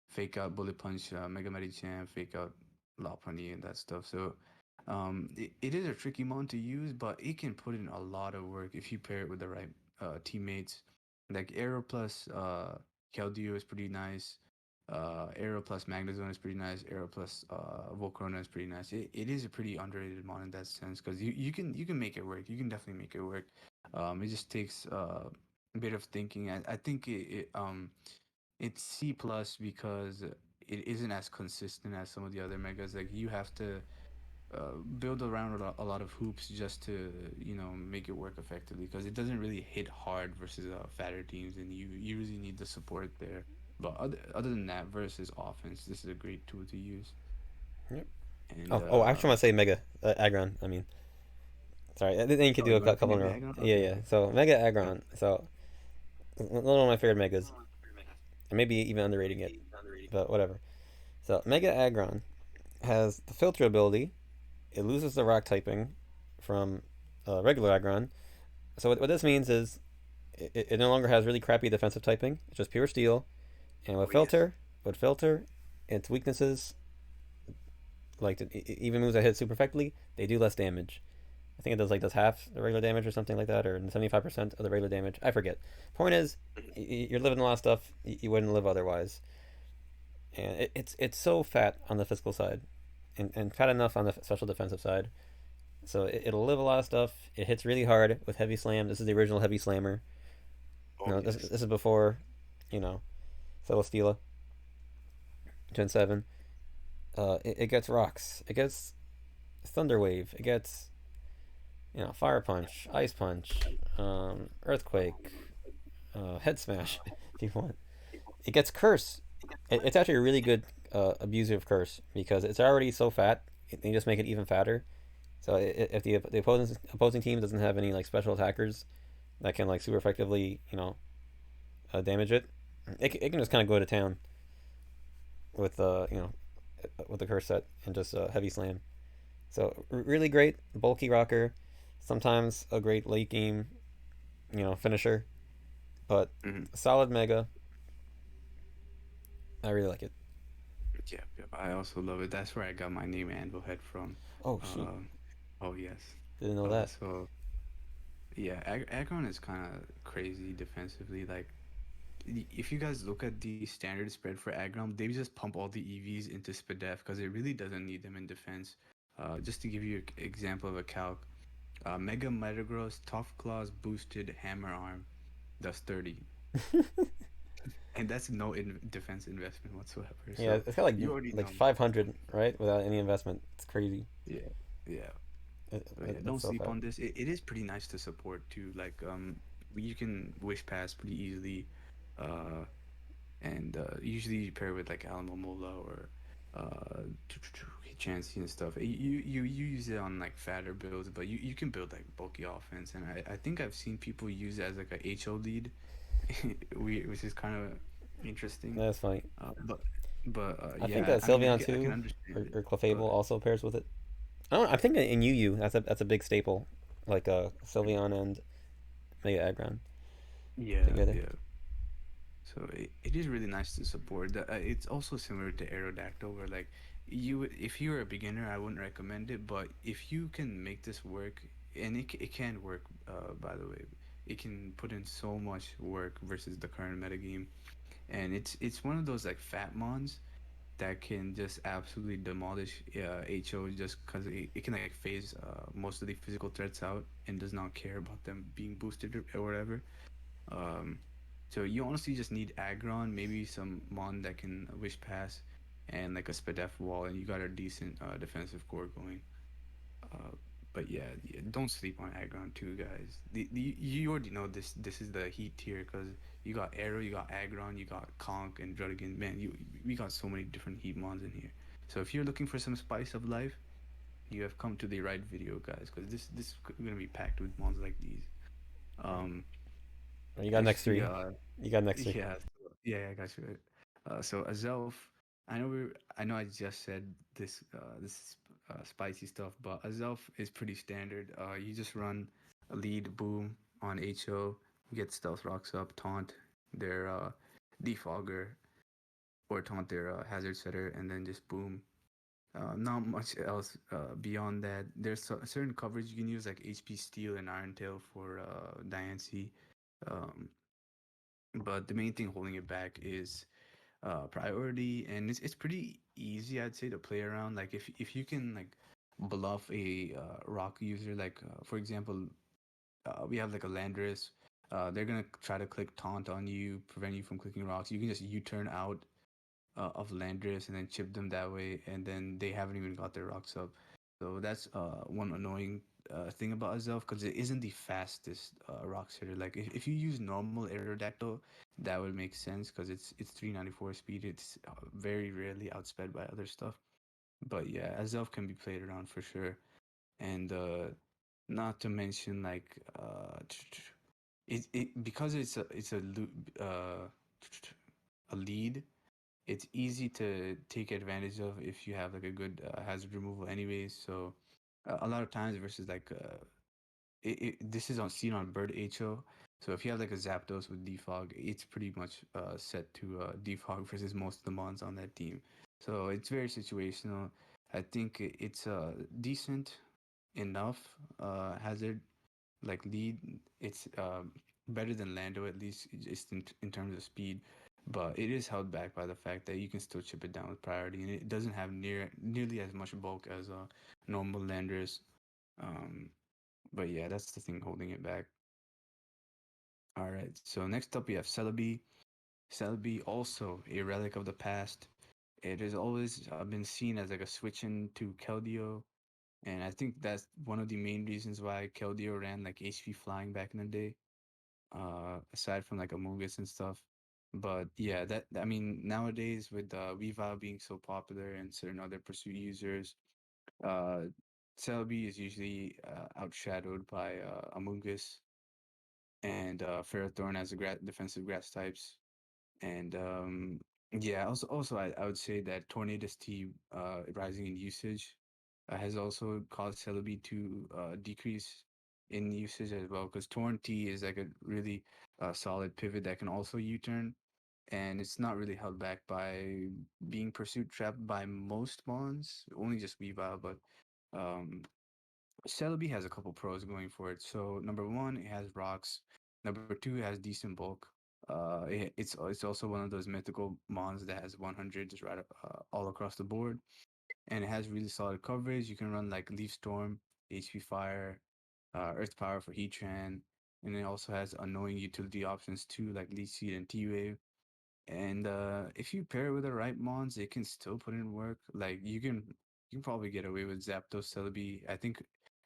fake out bullet punch, Mega Medicham, fake out Lopunny and that stuff. So it is a tricky mon to use, but it can put in a lot of work if you pair it with the right teammates. Like Aero plus Keldeo is pretty nice. Aero plus Magnezone is pretty nice. Aero plus Volcarona is pretty nice. It is a pretty underrated mon in that sense because you can make it work. You can definitely make it work. It just takes a bit of thinking. I think it's C plus because it isn't as consistent as some of the other megas. Like you have to build around a lot of hoops just to make it work effectively because it doesn't really hit hard versus fatter teams, and you really need the support there. But other than that, versus offense, this is a great tool to use. Yep. And Oh, I actually want to say Mega Agron. I mean, sorry. Then you could oh, do you a want to say couple in a Mega row. Agon? Yeah, Okay, yeah. okay. So Mega Uh, Agron. So one of my favorite megas, and maybe even underrating it, but whatever. So Mega Agron has the filter ability. It loses the rock typing from regular Agron. So what this means is it no longer has really crappy defensive typing. It's just pure steel. And oh yes. with filter, its weaknesses, like even moves that hit super effectively, they do less damage. I think it does half the regular damage or something like that, or 75% of the regular damage. I forget. Point is, you're living a lot of stuff you wouldn't live otherwise, and it's so fat on the physical side, and fat enough on the special defensive side. So it'll live a lot of stuff. It hits really hard with heavy slam. This is the original heavy slammer. Oh No, yes. this is before, you know, Celesteela, Gen 7. It gets rocks. It gets Thunder Wave. It gets, Fire Punch, Ice Punch, Earthquake, Head Smash, if you want. It gets Curse. It's actually a really good abusive curse because it's already so fat. They just make it even fatter. So if the opposing team doesn't have any like special attackers that can like super effectively damage it, it can just kind of go to town with with the curse set and just heavy slam. So really great bulky rocker. Sometimes a great late game finisher, but Mhm. solid mega. I really like it. Yep, yep. I also love it. That's where I got my name Anvil Head from. Oh shoot, Um, oh yes. didn't know that. So yeah, Agron is kind of crazy defensively. Like if you guys look at the standard spread for Agron, they just pump all the EVs into Spadef because it really doesn't need them in defense. Just to give you an example of a calc, Mega Metagross, Tough Claws, boosted Hammer Arm, does 30. And that's no defense investment whatsoever. Yeah, So it's got you already like know. 500 right without any investment. It's crazy. Yeah, yeah. So yeah, don't It's so sleep fat. on this. It is pretty nice to support too. Like you can wish pass pretty easily, uh, and usually you pair with like Alamomola or Chansey and stuff. You use it on like fatter builds, but you can build like bulky offense. And I think I've seen people use it as like a HO lead, which is kind of interesting. That's funny. But I think yeah, I mean Sylveon I can too understand it, or Clefable but also pairs with it. I don't. I think in UU that's a big staple, like Sylveon and Mega Aggron yeah, together. yeah. So it is really nice to support. It's also similar to Aerodactyl, where like if you're a beginner, I wouldn't recommend it. But if you can make this work, and it can work, by the way, it can put in so much work versus the current metagame, and it's one of those like fat mons that can just absolutely demolish HO just because it can like phase most of the physical threats out and does not care about them being boosted or whatever. Um, so you honestly just need Agron, maybe some Mon that can Wish Pass, and like a Spadef wall, and you got a decent defensive core going. Uh, but yeah, don't sleep on Agron too, guys. You already know this is the heat tier because you got Arrow, you got Agron, you got Conk and Druddigan. Man, we got so many different heat mons in here. So if you're looking for some spice of life, you have come to the right video, guys, because this is gonna be packed with mons like these. Um, You got next actually, three. You got next three. yeah, yeah, I got you. So Azelf, I know I just said this spicy stuff, but Azelf is pretty standard. You just run a lead boom on HO, get stealth rocks up, taunt their defogger, or taunt their hazard setter, and then just boom. Not much else beyond that. There's certain coverage you can use, like HP Steel and Iron Tail for Diancie. Um, but the main thing holding it back is priority, and it's pretty easy, I'd say, to play around. Like if you can like bluff a rock user, like for example, we have like a Landorus. They're gonna try to click taunt on you, prevent you from clicking rocks. You can just U-turn out of Landorus and then chip them that way, and then they haven't even got their rocks up. So that's one annoying thing about Azelf because it isn't the fastest rock hitter. Like if you use normal Aerodactyl, that would make sense because it's 394 speed. It's very rarely outsped by other stuff. But yeah, Azelf can be played around for sure, and not to mention like it because a lead, it's easy to take advantage of if you have like a good hazard removal anyways. So a lot of times versus like this is on seen on Bird HO. So if you have like a Zapdos with defog, it's pretty much set to defog versus most of the mons on that team. So it's very situational. I think it's decent enough hazard like lead. It's better than Lando, at least just in terms of speed, but it is held back by the fact that you can still chip it down with priority, and it doesn't have nearly as much bulk as normal Landers. Um, but yeah, that's the thing holding it back. All right, so next up we have Celebi. Celebi, also a relic of the past. It has always been seen as like a switch into Keldeo, and I think that's one of the main reasons why Keldeo ran like HP flying back in the day, aside from like Amogus and stuff. But yeah, that I mean nowadays with Weavile being so popular and certain other pursuit users, uh, Celebi is usually outshadowed by Amoonguss and Ferrothorn as the defensive grass types. And yeah, also I would say that Tornadus Tea rising in usage has also caused Celebi to decrease in usage as well, because Torn Tea is like a really solid pivot that can also U-turn, and it's not really held back by being pursuit trapped by most mons, only just Weavile, but um, Celebi has a couple pros going for it. So number one, it has rocks. Number two, it has decent bulk. It's also one of those mythical mons that has 100 just right up, all across the board, and it has really solid coverage. You can run like Leaf Storm, HP Fire, Earth Power for Heatran, and it also has annoying utility options too, like Leech Seed and T Wave. And if you pair it with the right mons, it can still put in work. Like you can probably get away with Zapdos Celebi. I think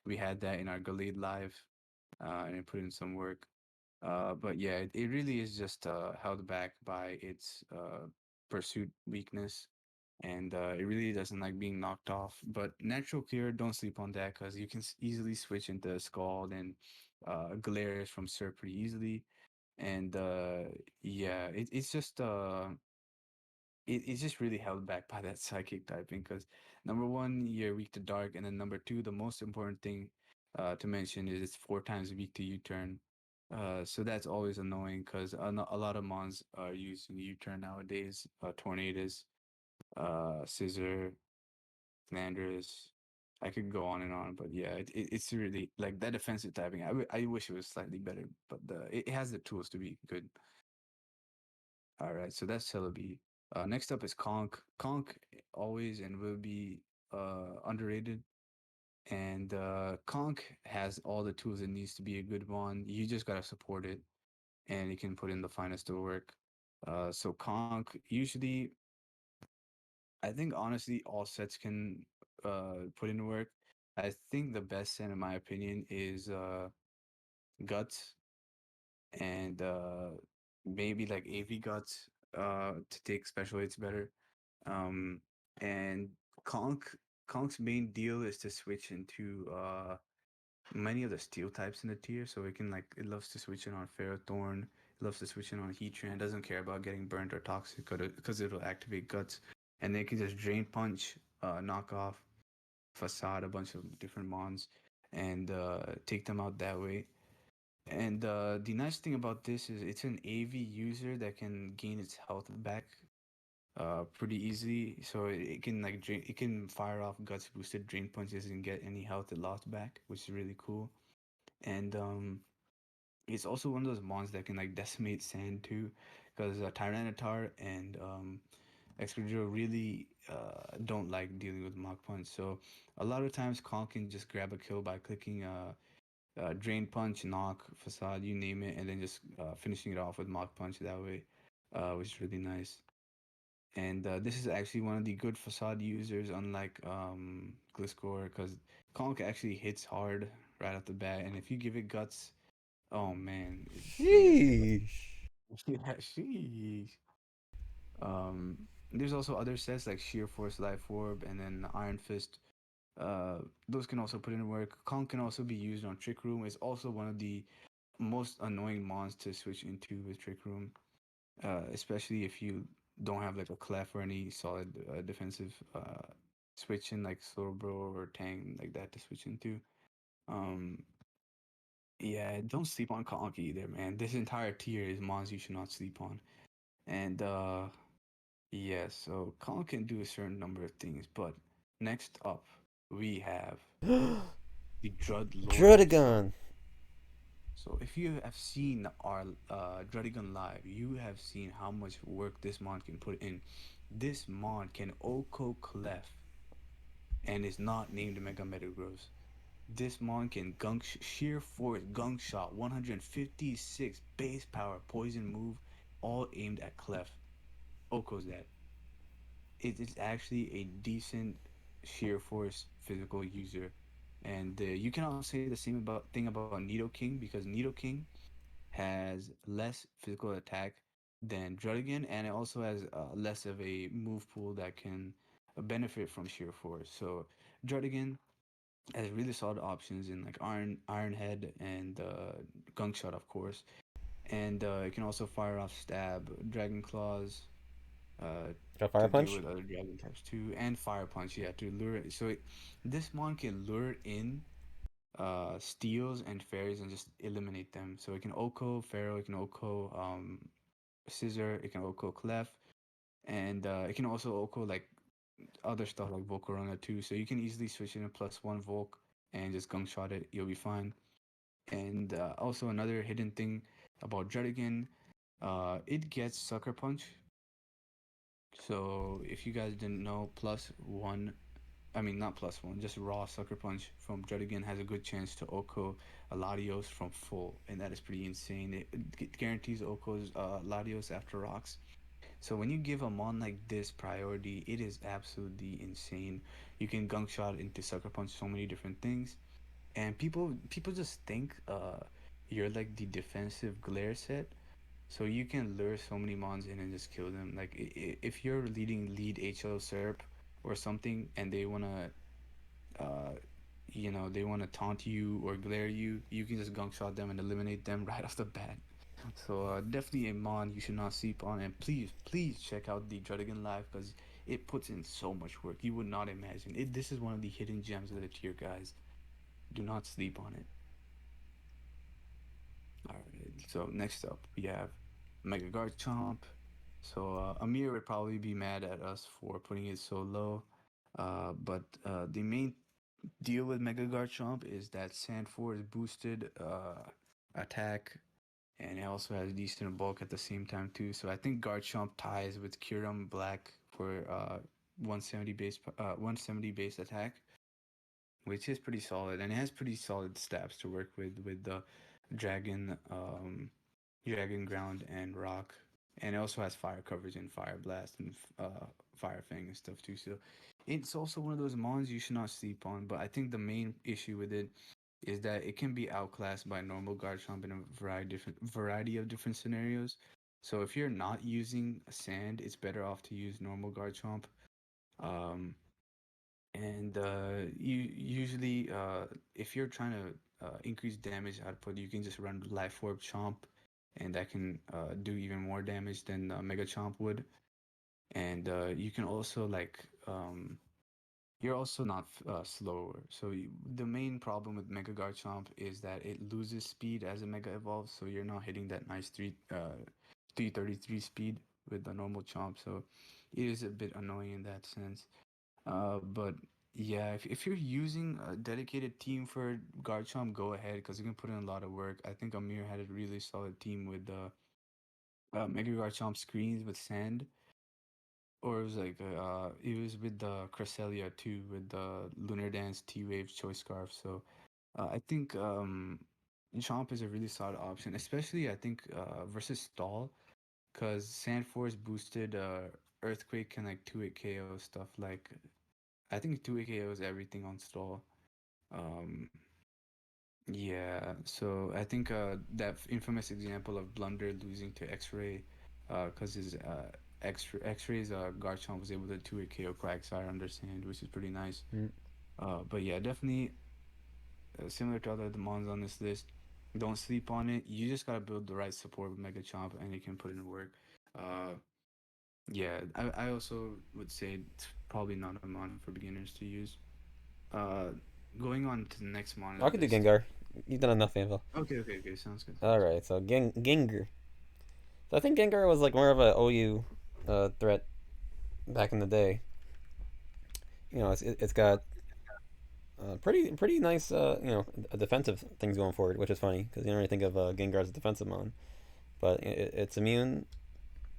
we had that in our Gallade live, and it put in some work. But yeah, it really is just held back by its pursuit weakness, and it really doesn't like being knocked off. But Natural Cure, don't sleep on that because you can easily switch into Scald and Galarius from Sir pretty easily. And yeah, it's just it's just really held back by that psychic typing because number one, you're weak to dark, and then number two, the most important thing to mention is it's 4 times weak to U-turn. So that's always annoying because a lot of mons are using U-turn nowadays. Tornadoes, Scissor, Landers. I could go on and on, but yeah, it's really like that defensive typing. I wish it was slightly better, but it has the tools to be good. All right, so that's Celebi. Next up is Conk. Conk always and will be underrated. And Conk has all the tools it needs to be a good one. You just gotta support it, and you can put in the finest of work. So Conk usually, I think honestly, all sets can put in work. I think the best set, in my opinion, is Guts and maybe like AV Guts to take special hits better. Um, and Conk Conk's main deal is to switch into many of the steel types in the tier, so it can like it loves to switch in on Ferrothorn, it loves to switch in on Heatran, doesn't care about getting burnt or toxic because it'll activate Guts, and they can just Drain Punch, knock off Facade, a bunch of different mons, and take them out that way. And the nice thing about this is it's an AV user that can gain its health back pretty easily. So it can like it can fire off guts boosted drain punches and get any health it lost back, which is really cool. And it's also one of those mons that can like decimate sand too, because Tyranitar and Excadrill really don't like dealing with Mach Punch. So a lot of times Kong can just grab a kill by clicking Drain Punch, Knock, Facade, you name it, and then just finishing it off with Mach Punch that way, which is really nice. And this is actually one of the good facade users, unlike Glyscor, because Conk actually hits hard right off the bat. And if you give it guts, oh man, yeah, Sheesh. yeah, sheesh. Um, there's also other sets like Sheer Force, Life Orb, and then Iron Fist. Uh, those can also put in work. Conk can also be used on Trick Room. It's also one of the most annoying mons to switch into with Trick Room, especially if you don't have like a clef or any solid defensive switch in like Slowbro or Tang like that to switch into. Um, yeah, don't sleep on Conk either, man. This entire tier is mons you should not sleep on. And yeah, so Conk can do a certain number of things, but next up we have the Drud Lord himself. Drudagon. So if you have seen our Druddigon live, you have seen how much work this mod can put in. This mod can Oko Clef and is not named Mega Metagross. This mod can gunk sheer force gunk shot 156 base power poison move all aimed at Clef. Oko's that. It is actually a decent sheer force physical user. And you can also say the same thing about Nido King because Nido King has less physical attack, than Druddigan, and it also has less of a move pool that can benefit from sheer force. So Druddigan has really solid options in like Iron Head and Gunk Shot, of course, and it can also fire off Stab, Dragon Claws, uh, Got to Fire deal Punch. with other Dragon types too, and Fire Punch, yeah, to lure it. So this mon can lure in steals and fairies and just eliminate them. So it can Oko Pharaoh, it can Oko Scissor, it can Oko Clef, and it can also Oko like other stuff like Volcarona too. So you can easily switch in a +1 Volk and just gunk shot it. You'll be fine. And also another hidden thing about Druddigan, it gets Sucker Punch. So if you guys didn't know, +1, I mean not +1, just raw Sucker Punch from Druddigan has a good chance to Oko a Latios from full, and that is pretty insane. It guarantees Oko's Latios after rocks. So when you give a mon like this priority, it is absolutely insane. You can gunk shot into Sucker Punch so many different things, and people just think you're like the defensive glare set, so you can lure so many mons in and just kill them. Like if you're leading lead HO Serp or something, and they wanna uh they wanna taunt you or glare you, you can just gunk shot them and eliminate them right off the bat. So definitely a mon you should not sleep on, and please check out the Druddigan live because it puts in so much work you would not imagine. This is one of the hidden gems of the tier, guys. Do not sleep on it. All right. So next up we have Mega Guard Chomp. So Amir would probably be mad at us for putting it so low, but the main deal with Mega Guard Chomp is that Sand 4 is boosted attack, and it also has decent bulk at the same time too. So I think Garchomp ties with Kiram Black for 170 base attack, which is pretty solid, and it has pretty solid stats to work with the Dragon, Dragon Ground and Rock, and it also has fire coverage and Fire Blast and Fire Fang and stuff too. So it's also one of those mons you should not sleep on. But I think the main issue with it is that it can be outclassed by normal Garchomp in a variety of different scenarios. So if you're not using Sand, it's better off to use normal Garchomp. Um, and you usually, if you're trying to increase damage output, you can just run Life Orb Chomp, and that can do even more damage than Mega Chomp would. And you can also like you're also not slower. So the main problem with Mega Garchomp is that it loses speed as a Mega evolves. So you're not hitting that nice 333 speed with the normal Chomp. So it is a bit annoying in that sense. But yeah, if you're using a dedicated team for Garchomp, go ahead because you can put in a lot of work. I think Amir had a really solid team with Mega Garchomp screens with Sand, or it was like it was with the Cresselia too, with the Lunar Dance, T Wave, Choice Scarf. So I think Chomp is a really solid option, especially I think versus Stall, because Sand Force boosted Earthquake can like 2-hit KO stuff like I think 2-hit KO is everything on Stall. Um, yeah, so I think that infamous example of Blunder losing to X-Ray, because his X-Ray's Garchomp was able to 2-hit KO Quagsire under Sand, which is pretty nice. Mm. But yeah, definitely similar to other Mons on this list. Don't sleep on it. You just gotta build the right support with Mega Chomp, and you can put in work. Uh, yeah, I also would say it's probably not a mon for beginners to use. Uh, Going on to the next mon I on could the do list. Gengar. You've done enough, Anvil. Okay, sounds good. All Sounds good. right, so Gengar. So I think Gengar was like more of a OU threat back in the day. You know, it's got pretty nice defensive things going forward, which is funny because you don't really think of Gengar as a defensive mon, but it's immune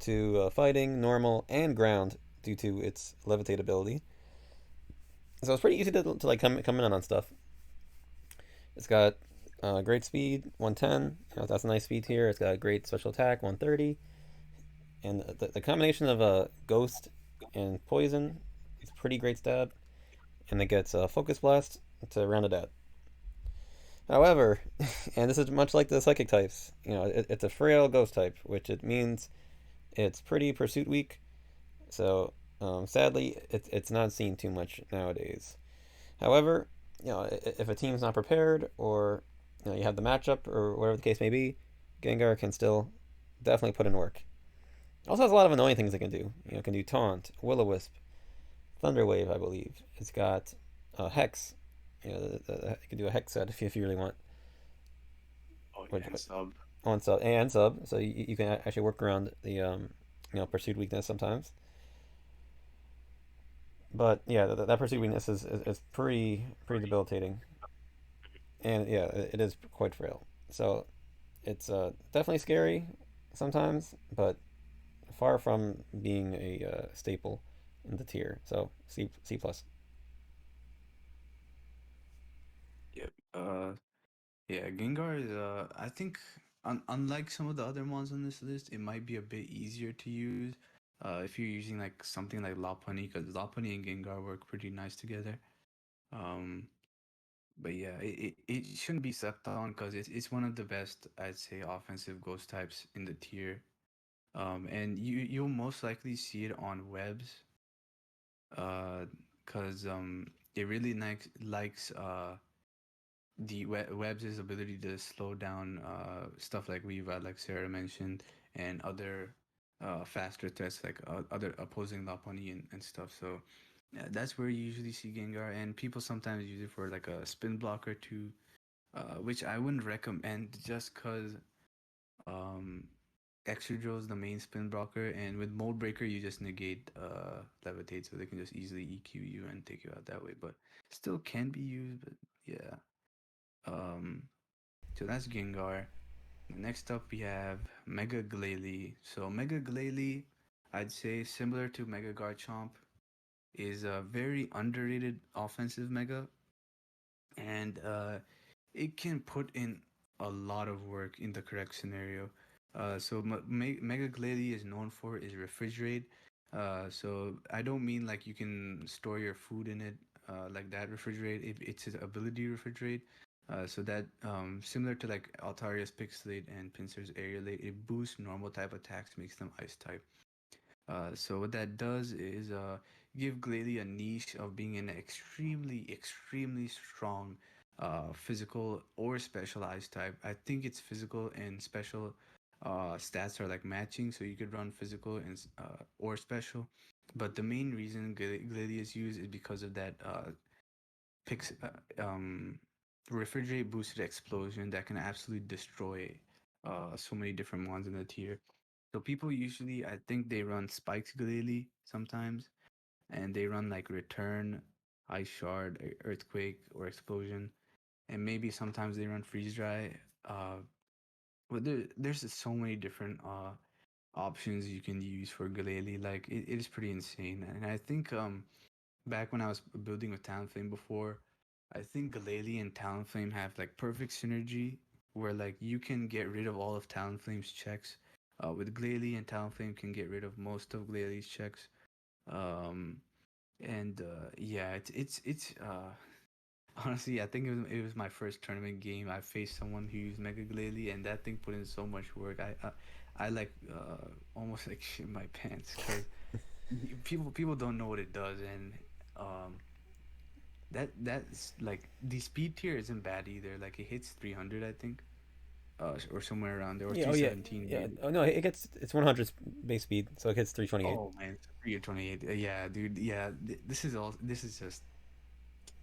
to fighting, normal, and ground due to its levitate ability. So it's pretty easy to like come in on stuff. It's got great speed, 110. You know, that's a nice speed here. It's got a great special attack, 130. And the combination of Ghost and Poison is a pretty great stab. And it gets Focus Blast to round it out. However, and this is much like the Psychic types, you know, it's a frail Ghost type, which it means It's pretty pursuit weak, so sadly, it's not seen too much nowadays. However, if a team's not prepared or you have the matchup or whatever the case may be, Gengar can still definitely put in work. Also has a lot of annoying things it can do. It can do Taunt, Will-O-Wisp, Thunder Wave, I believe. It's got Hex. It can do a Hex set if you really want. Oh Which, yeah, and sub. on sub and sub, so you can actually work around the pursuit weakness sometimes. But yeah, that pursuit weakness is pretty debilitating, and yeah, it is quite frail. So it's definitely scary sometimes, but far from being a staple in the tier. So C plus. Yep. Yeah, Gengar is I think unlike some of the other mons on this list, it might be a bit easier to use if you're using like something like Lopunny, because Lopunny and Gengar work pretty nice together. Um, but yeah, it shouldn't be slept on because it's one of the best, I'd say, offensive ghost types in the tier. And you'll most likely see it on webs, because it really likes the web's ability to slow down stuff like Weavile, like Sarah mentioned, and other faster threats like other opposing Lopunny and stuff. So yeah, that's where you usually see Gengar, and people sometimes use it for like a spin blocker too, which I wouldn't recommend just because um, Extra is the main spin blocker, and with Mold Breaker you just negate Levitate, so they can just easily EQ you and take you out that way. But still can be used, but yeah. Um, so that's Gengar. Next up, we have Mega Glaily. So Mega Glaily, I'd say similar to Mega Garchomp, is a very underrated offensive Mega, and it can put in a lot of work in the correct scenario. So Mega Glalie is known for is refrigerate. So I don't mean like you can store your food in it like that refrigerate. It's its ability to refrigerate. So that similar to like Altaria's Pixelate and Pinsir's Aerialate, it boosts normal type attacks, makes them ice type. So what that does is give Glalie a niche of being an extremely strong physical or specialized type. I think it's physical and special stats are like matching, so you could run physical and or special. But the main reason Glalie is used is because of that pix refrigerate boosted explosion that can absolutely destroy so many different ones in the tier. So people usually, I think they run Spikes Glalie sometimes, and they run like Return, Ice Shard, Earthquake, or Explosion, and maybe sometimes they run Freeze Dry. But there's just so many different options you can use for Glalie. Like it is pretty insane, and I think back when I was building with Talonflame before, I think Glalie and Talonflame have like perfect synergy where like you can get rid of all of Talonflame's checks. With Glalie and Talonflame can get rid of most of Glalie checks. Um, and yeah, it's honestly I think it was my first tournament game. I faced someone who used Mega Glalie, and that thing put in so much work. I like almost like shit my pants because people don't know what it does, and um that's like the speed tier isn't bad either. Like it hits 300, I think, or somewhere around there, or Yeah. Oh yeah. 317 Yeah. maybe. Oh no, it's 100 base speed, so it hits 328. Oh man, it's 328. Yeah, dude. Yeah, this is all. This is just.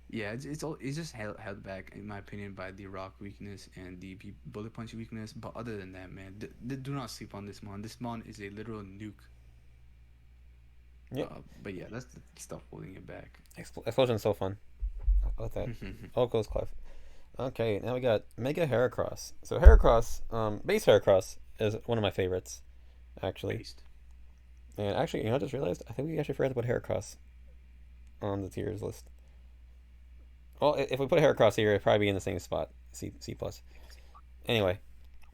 Yeah, it's just held back in my opinion by the rock weakness and the bullet punch weakness. But other than that, man, do not sleep on this mon. This mon is a literal nuke. Yep. But yeah, that's the stuff holding it back. Explosion is so fun. I like that. All goes Clef. Okay, now we got Mega Heracross. So Heracross, base Heracross is one of my favorites, actually. Based. And actually, I just realized I think we actually forgot to put Heracross on the tiers list. Well, if we put Heracross here, it'd probably be in the same spot, C plus. Anyway,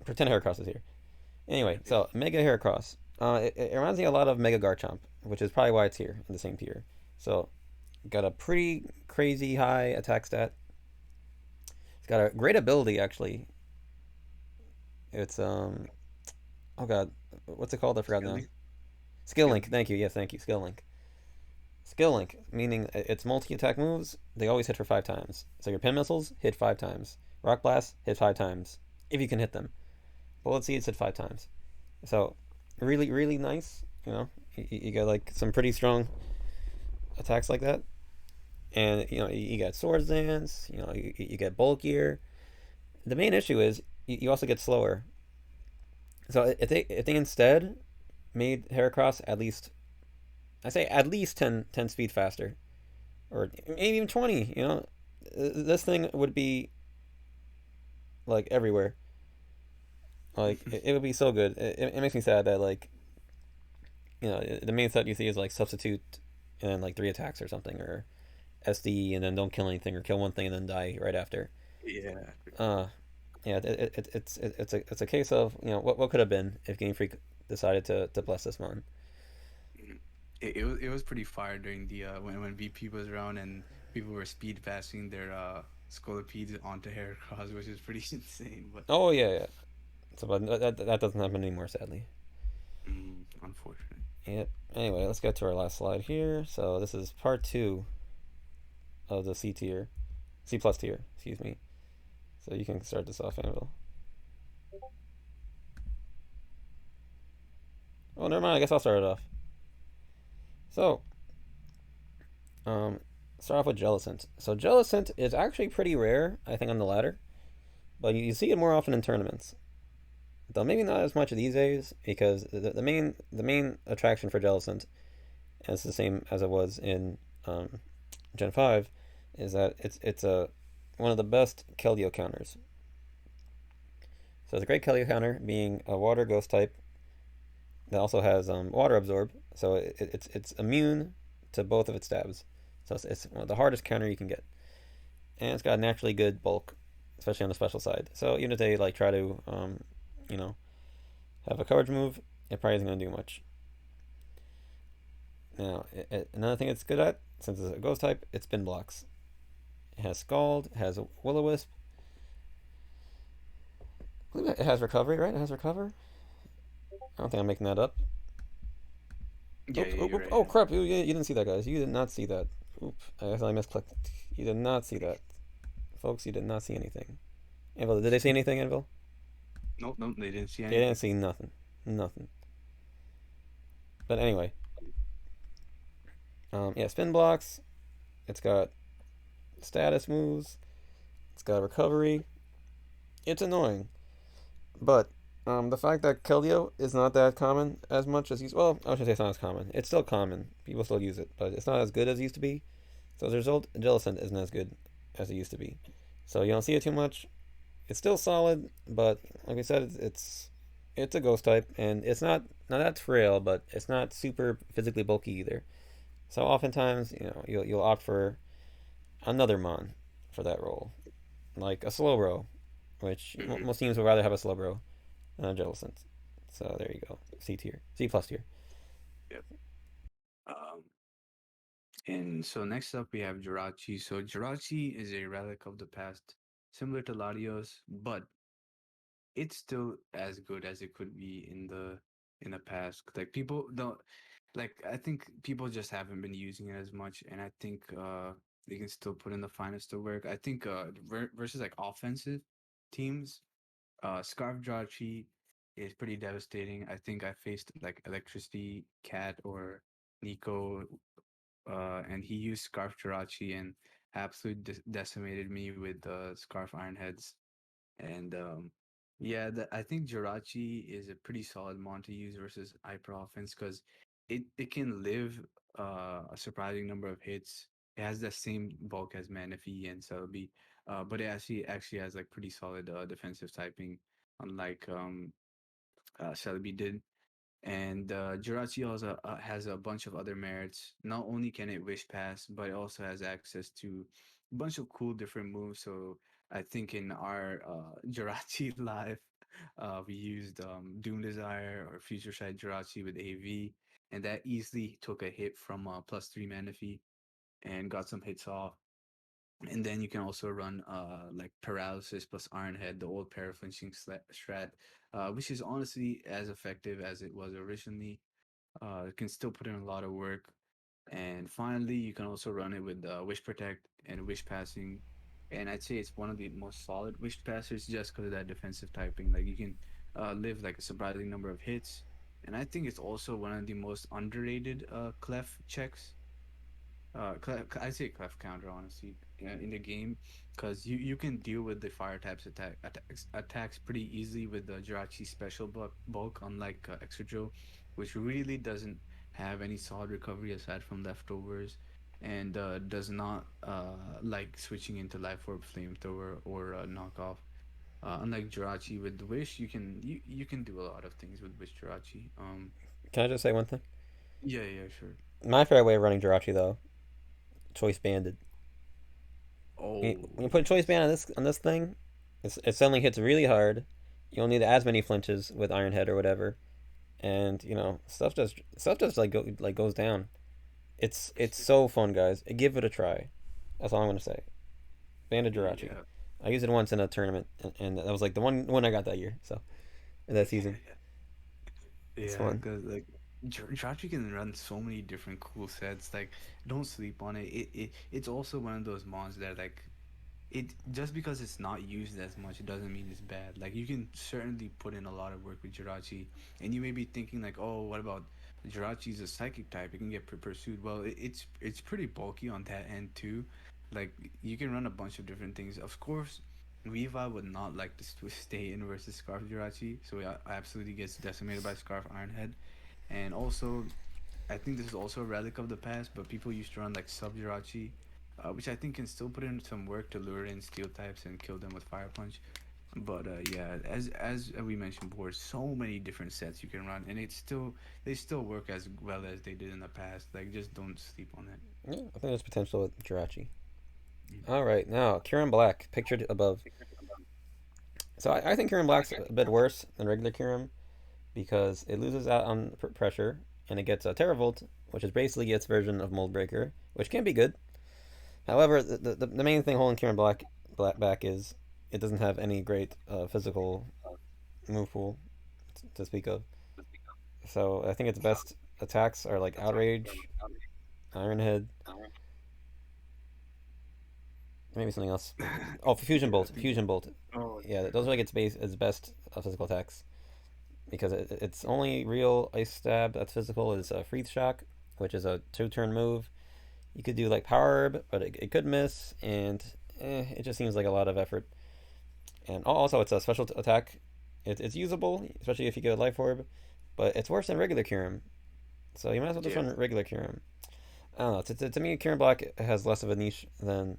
pretend Heracross is here. Anyway, Yep, yep. so Mega Heracross. It reminds me a lot of Mega Garchomp, which is probably why it's here in the same tier. So, got a pretty crazy high attack stat. It's got a great ability actually. It's oh god, what's it called? I forgot now. Skelly. Skill Skill link. link. Thank you. Yes, thank you. Skill link. Skill link, meaning its multi-attack moves, they always hit for 5 times. So your pin missiles hit 5 times. Rock blast hit 5 times if you can hit them. Bullet seeds hit 5 times. So really, really nice. You get like some pretty strong attacks like that, and you get Swords Dance. You get bulkier. The main issue is you also get slower. So if they instead made Heracross at least, I say at least 10 speed faster, or maybe even 20. This thing would be like everywhere. Like it would be so good. It makes me sad that like the main set you see is like substitute and then like 3 attacks or something, or SD and then don't kill anything, or kill one thing and then die right after. Yeah. Uh, yeah, it's a case of what could have been if Game Freak decided to bless this one. Mhm. It was pretty fire during the when VP was around and people were speed passing their Scolipede onto Heracross, which is pretty insane. But Oh yeah, yeah. So but that doesn't happen anymore, sadly. unfortunate. Yep. Anyway, let's get to our last slide here. So this is part two of the C tier, C plus tier, excuse me. So you can start this off, Anvil. Oh, never mind. I guess I'll start it off. So, um, start off with Jellicent. So Jellicent is actually pretty rare, I think, on the ladder, but you see it more often in tournaments. Though maybe not as much these days, because the main attraction for Jellicent, and it's the same as it was in Gen 5, is that it's a one of the best Keldeo counters. So it's a great Keldeo counter, being a water ghost type that also has water absorb, so it's immune to both of its stabs. So it's one of the hardest counter you can get, and it's got naturally good bulk, especially on the special side. So even if they like try to you know have a coverage move, it probably isn't gonna do much. Now another thing it's good at, since it's a ghost type, it's spin blocks. It has Scald, it has a Will-O-Wisp. I believe it has recovery, right? It has recover. I don't think I'm making that up. Yeah, Oops, yeah, oop, you're oop. right. Oh Yeah. crap! You didn't see that, guys. You did not see that. Oop! I accidentally misclicked. You did not see that, folks. You did not see anything. Anvil, did they see anything, Anvil? Nope, nope, they didn't see They didn't anything. see nothing. Nothing. But anyway, yeah, spin blocks. It's got status moves. It's got recovery. It's annoying, but the fact that Keldeo is not that common as much as used. Well, I shouldn't say it's not as common. It's still common. People still use it, but it's not as good as it used to be. So as a result, Jellicent isn't as good as it used to be. So you don't see it too much. It's still solid, but like I said, it's a ghost type, and it's not that frail, but it's not super physically bulky either. So oftentimes, you'll opt for another mon for that role, like a Slowbro, which Hmm. most teams would rather have a Slowbro than a Jellicent. So there you go, C tier, C plus tier. Yep. Um, and so next up we have Jirachi. So Jirachi is a relic of the past, similar to Latios, but it's still as good as it could be in the past. Like people don't like. I think people just haven't been using it as much, and I think they can still put in the finest of work. I think versus like offensive teams, Scarf Jirachi is pretty devastating. I think I faced like Electricity Cat or Nico, and he used Scarf Jirachi and absolutely decimated me with Scarf Ironheads. And yeah, I think Jirachi is a pretty solid mon to use versus Hyper Offense because it can live a surprising number of hits. It has the same bulk as Manaphy and Celebi, but it actually has like pretty solid defensive typing, unlike Celebi did. And Jirachi also has a bunch of other merits. Not only can it wish pass, but it also has access to a bunch of cool different moves. So I think in our Jirachi live, we used Doom Desire or Future Sight Jirachi with AV, and that easily took a hit from +3 Manaphy and got some hits off. And then you can also run like paralysis plus Iron Head, the old paraflinching strat, which is honestly as effective as it was originally. It can still put in a lot of work. And finally, you can also run it with Wish Protect and Wish Passing. And I'd say it's one of the most solid Wish Passers just because of that defensive typing. Like you can live like a surprising number of hits. And I think it's also one of the most underrated Clef checks. I say Clef counter honestly in the game because you can deal with the fire types attacks pretty easily with the Jirachi special bulk, unlike Extra, which really doesn't have any solid recovery aside from leftovers, and does not like switching into Life Orb Flamethrower or knockoff. Unlike Jirachi with the Wish, you can do a lot of things with Wish Jirachi. Can I just say one thing? Yeah, yeah, sure. My favorite way of running Jirachi though, choice banded. Oh When you put a choice yes. band on this thing, it suddenly hits really hard. You don't need as many flinches with Iron Head or whatever, and stuff just like goes down. It's so fun, guys. Give it a try. That's all I'm gonna say. Banded Jirachi. Yeah. I used it once in a tournament, and that was like the one I got that year. So that season, it's Yeah, fun. because like Jirachi can run so many different cool sets. Like, don't sleep on it. It's also one of those mons that like it just because it's not used as much, it doesn't mean it's bad. Like you can certainly put in a lot of work with Jirachi, and you may be thinking like, oh, what about Jirachi is a psychic type? It can get pursued. Well, it's pretty bulky on that end too. Like you can run a bunch of different things. Of course, Viva would not like to stay in versus Scarf Jirachi, so it absolutely gets decimated by Scarf Ironhead. And also, I think this is also a relic of the past, but people used to run like Sub Jirachi, which I think can still put in some work to lure in steel types and kill them with Fire Punch. But yeah, as we mentioned before, so many different sets you can run, and they still work as well as they did in the past. Like just don't sleep on it. Yeah, I think there's potential with Jirachi. Mm. All right, now Kiram Black, pictured above. So I think Kiram Black's a bit worse than regular Kiram because it loses out on pressure and it gets a Terravolt, which is basically its version of Mold Breaker, which can be good. However, the main thing holding Kiram Black back is it doesn't have any great physical move pool to speak of. So I think its best attacks are like Outrage, Iron Head, maybe something else. Oh, Fusion Yeah, I Bolt, think. Fusion Bolt. Oh Yeah, yeah, those are like its best physical attacks because its only real ice stab that's physical is Freeze Shock, which is a 2 turn move. You could do like Power Herb, but it could miss, and it just seems like a lot of effort. And also, it's a special attack. It's usable, especially if you get a Life Orb, but it's worse than regular Kirim. So you might as well just yeah, run regular Kirim. I don't know. To me, Kirim Black has less of a niche than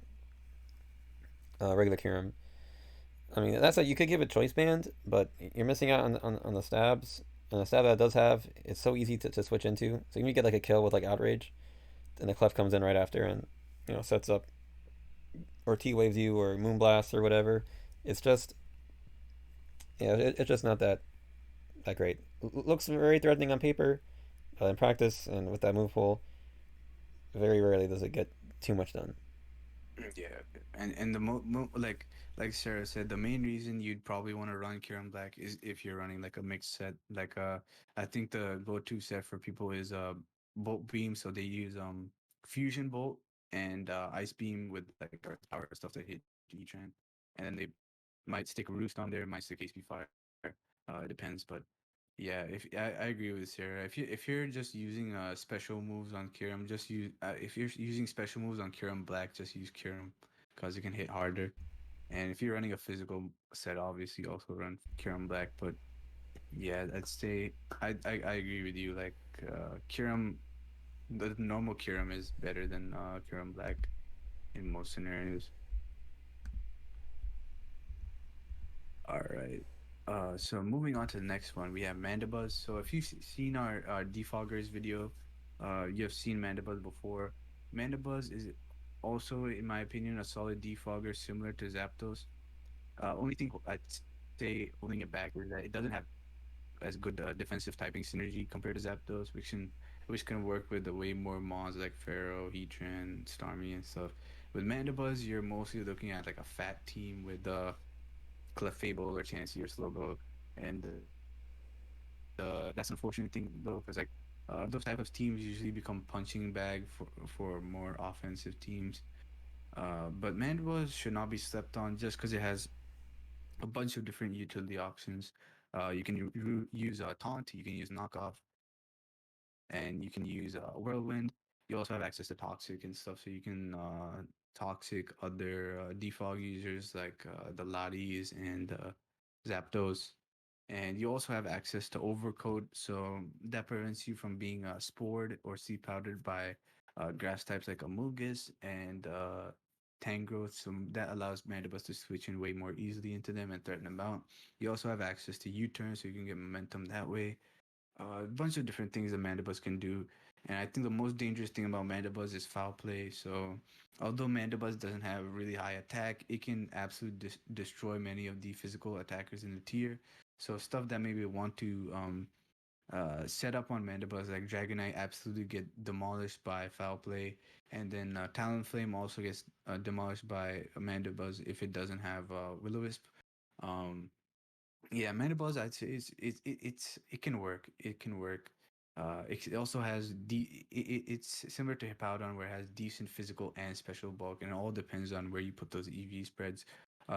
regular Kirim. I mean, that's like you could give it choice band, but you're missing out on the stabs. And the stab that it does have, it's so easy to switch into. So you get like a kill with like Outrage, then the Clef comes in right after and sets up or T waves you or Moonblast or whatever. It's just it's just not that great. Looks very threatening on paper, in practice and with that move pool, very rarely does it get too much done. yeah. And the like Sarah said, the main reason you'd probably want to run Kiran Black is if you're running like a mixed set. Like I think the go-to set for people is Bolt Beam, so they use Fusion Bolt and Ice Beam with like Earth Power stuff that hit each end, and then they might stick a Roost on there, might stick HP Fire. It depends, but yeah, if I agree with Sarah. If you're just using special moves on Kiram, just use if you're using special moves on Kiram Black, just use Kiram because it can hit harder. And if you're running a physical set, obviously also run Kiram Black. But yeah, I'd say I agree with you. Like Kiram, the normal Kiram is better than Kiram Black in most scenarios. All right. So moving on to the next one, we have Manda Buzz. So if you've seen our defoggers video, you have seen Manda Buzz before. Manda Buzz is also, in my opinion, a solid defogger similar to Zapdos. Only thing I'd say holding it back is that it doesn't have as good defensive typing synergy compared to Zapdos, which can work with the way more mons like Pharaoh, Heatran, Starmie, and stuff. With Manda Buzz, you're mostly looking at like a fat team with Clefable or Chansey or Slowbro, and that's an unfortunate thing though, because like Those type of teams usually become punching bag for more offensive teams. But Mandibuzz should not be slept on just because it has a bunch of different utility options. You can use taunt, you can use knockoff, and you can use whirlwind. You also have access to toxic and stuff, so you can toxic other defog users like the Lotties and Zapdos. And you also have access to overcoat, so that prevents you from being spored or sea powdered by grass types like Amogus and Tangrowth. So that allows Mandibus to switch in way more easily into them and threaten them out. You also have access to U-turn, so you can get momentum that way. A bunch of different things that Mandibuzz can do. And I think the most dangerous thing about Mandibuzz is foul play. So, although Mandibuzz doesn't have really high attack, it can absolutely destroy many of the physical attackers in the tier. So, stuff that maybe want to set up on Mandibuzz, like Dragonite, absolutely get demolished by foul play. And then Talonflame also gets demolished by Mandibuzz if it doesn't have Will-O-Wisp. Um, yeah, Manda Buzz, I'd say it can work. It can work. It also has it's similar to Hippodon where it has decent physical and special bulk, and it all depends on where you put those EV spreads.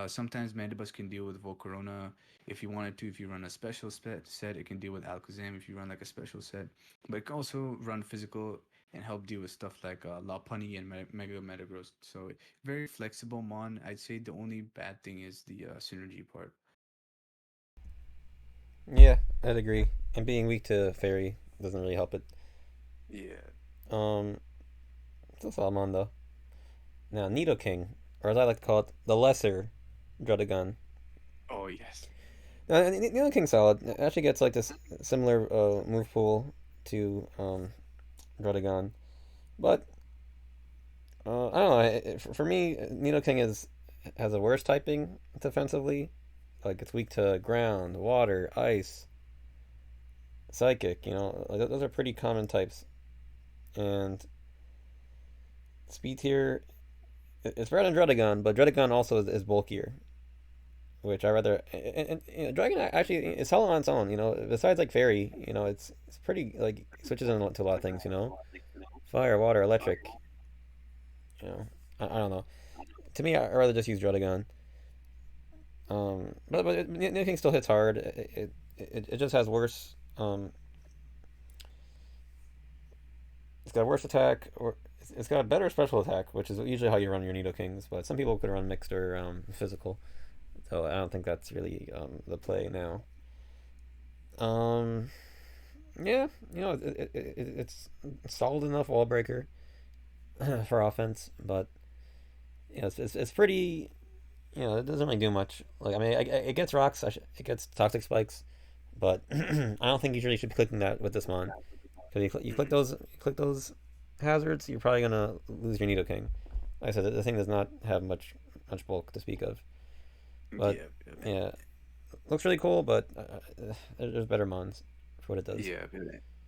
Sometimes Mandibus can deal with Volcarona if you wanted to. If you run a special set, it can deal with Alakazam if you run like a special set. But it can also run physical and help deal with stuff like Lopunny and Mega Metagross. So very flexible mon. I'd say the only bad thing is the synergy part. Yeah, I'd agree. And being weak to fairy doesn't really help it. Yeah. Um, still Salamon though. Now Nidoking, or as I like to call it, the lesser Druddigon. Oh yes. Now Nidoking's solid. It actually gets like this similar move pool to Druddigon, but I don't know. For me, Nidoking has a worse typing defensively. Like it's weak to ground, water, ice, psychic. Like those are pretty common types. And speed tier, it's better than Druddigon, but Druddigon also is bulkier, which I rather. And Dragon actually is solid on its own. Besides like Fairy, it's pretty like switches into a lot of things. Fire, water, electric. I don't know. To me, I rather just use Druddigon. But Nidoking still hits hard. It just has worse. It's got worse attack, or it's got a better special attack, which is usually how you run your Nidokings. But some people could run mixed or physical, so I don't think that's really the play now. Um, yeah, it's solid enough wall breaker for offense, but it's pretty. It doesn't really do much. Like I mean, it gets rocks, it gets toxic spikes, but I don't think you really should be clicking that with this mon. Because Mhm. you click those hazards, you're probably gonna lose your Nidoking. Like I said, the thing does not have much bulk to speak of. But Yeah, yeah, yeah, looks really cool, but there's better mons for what it does. yeah.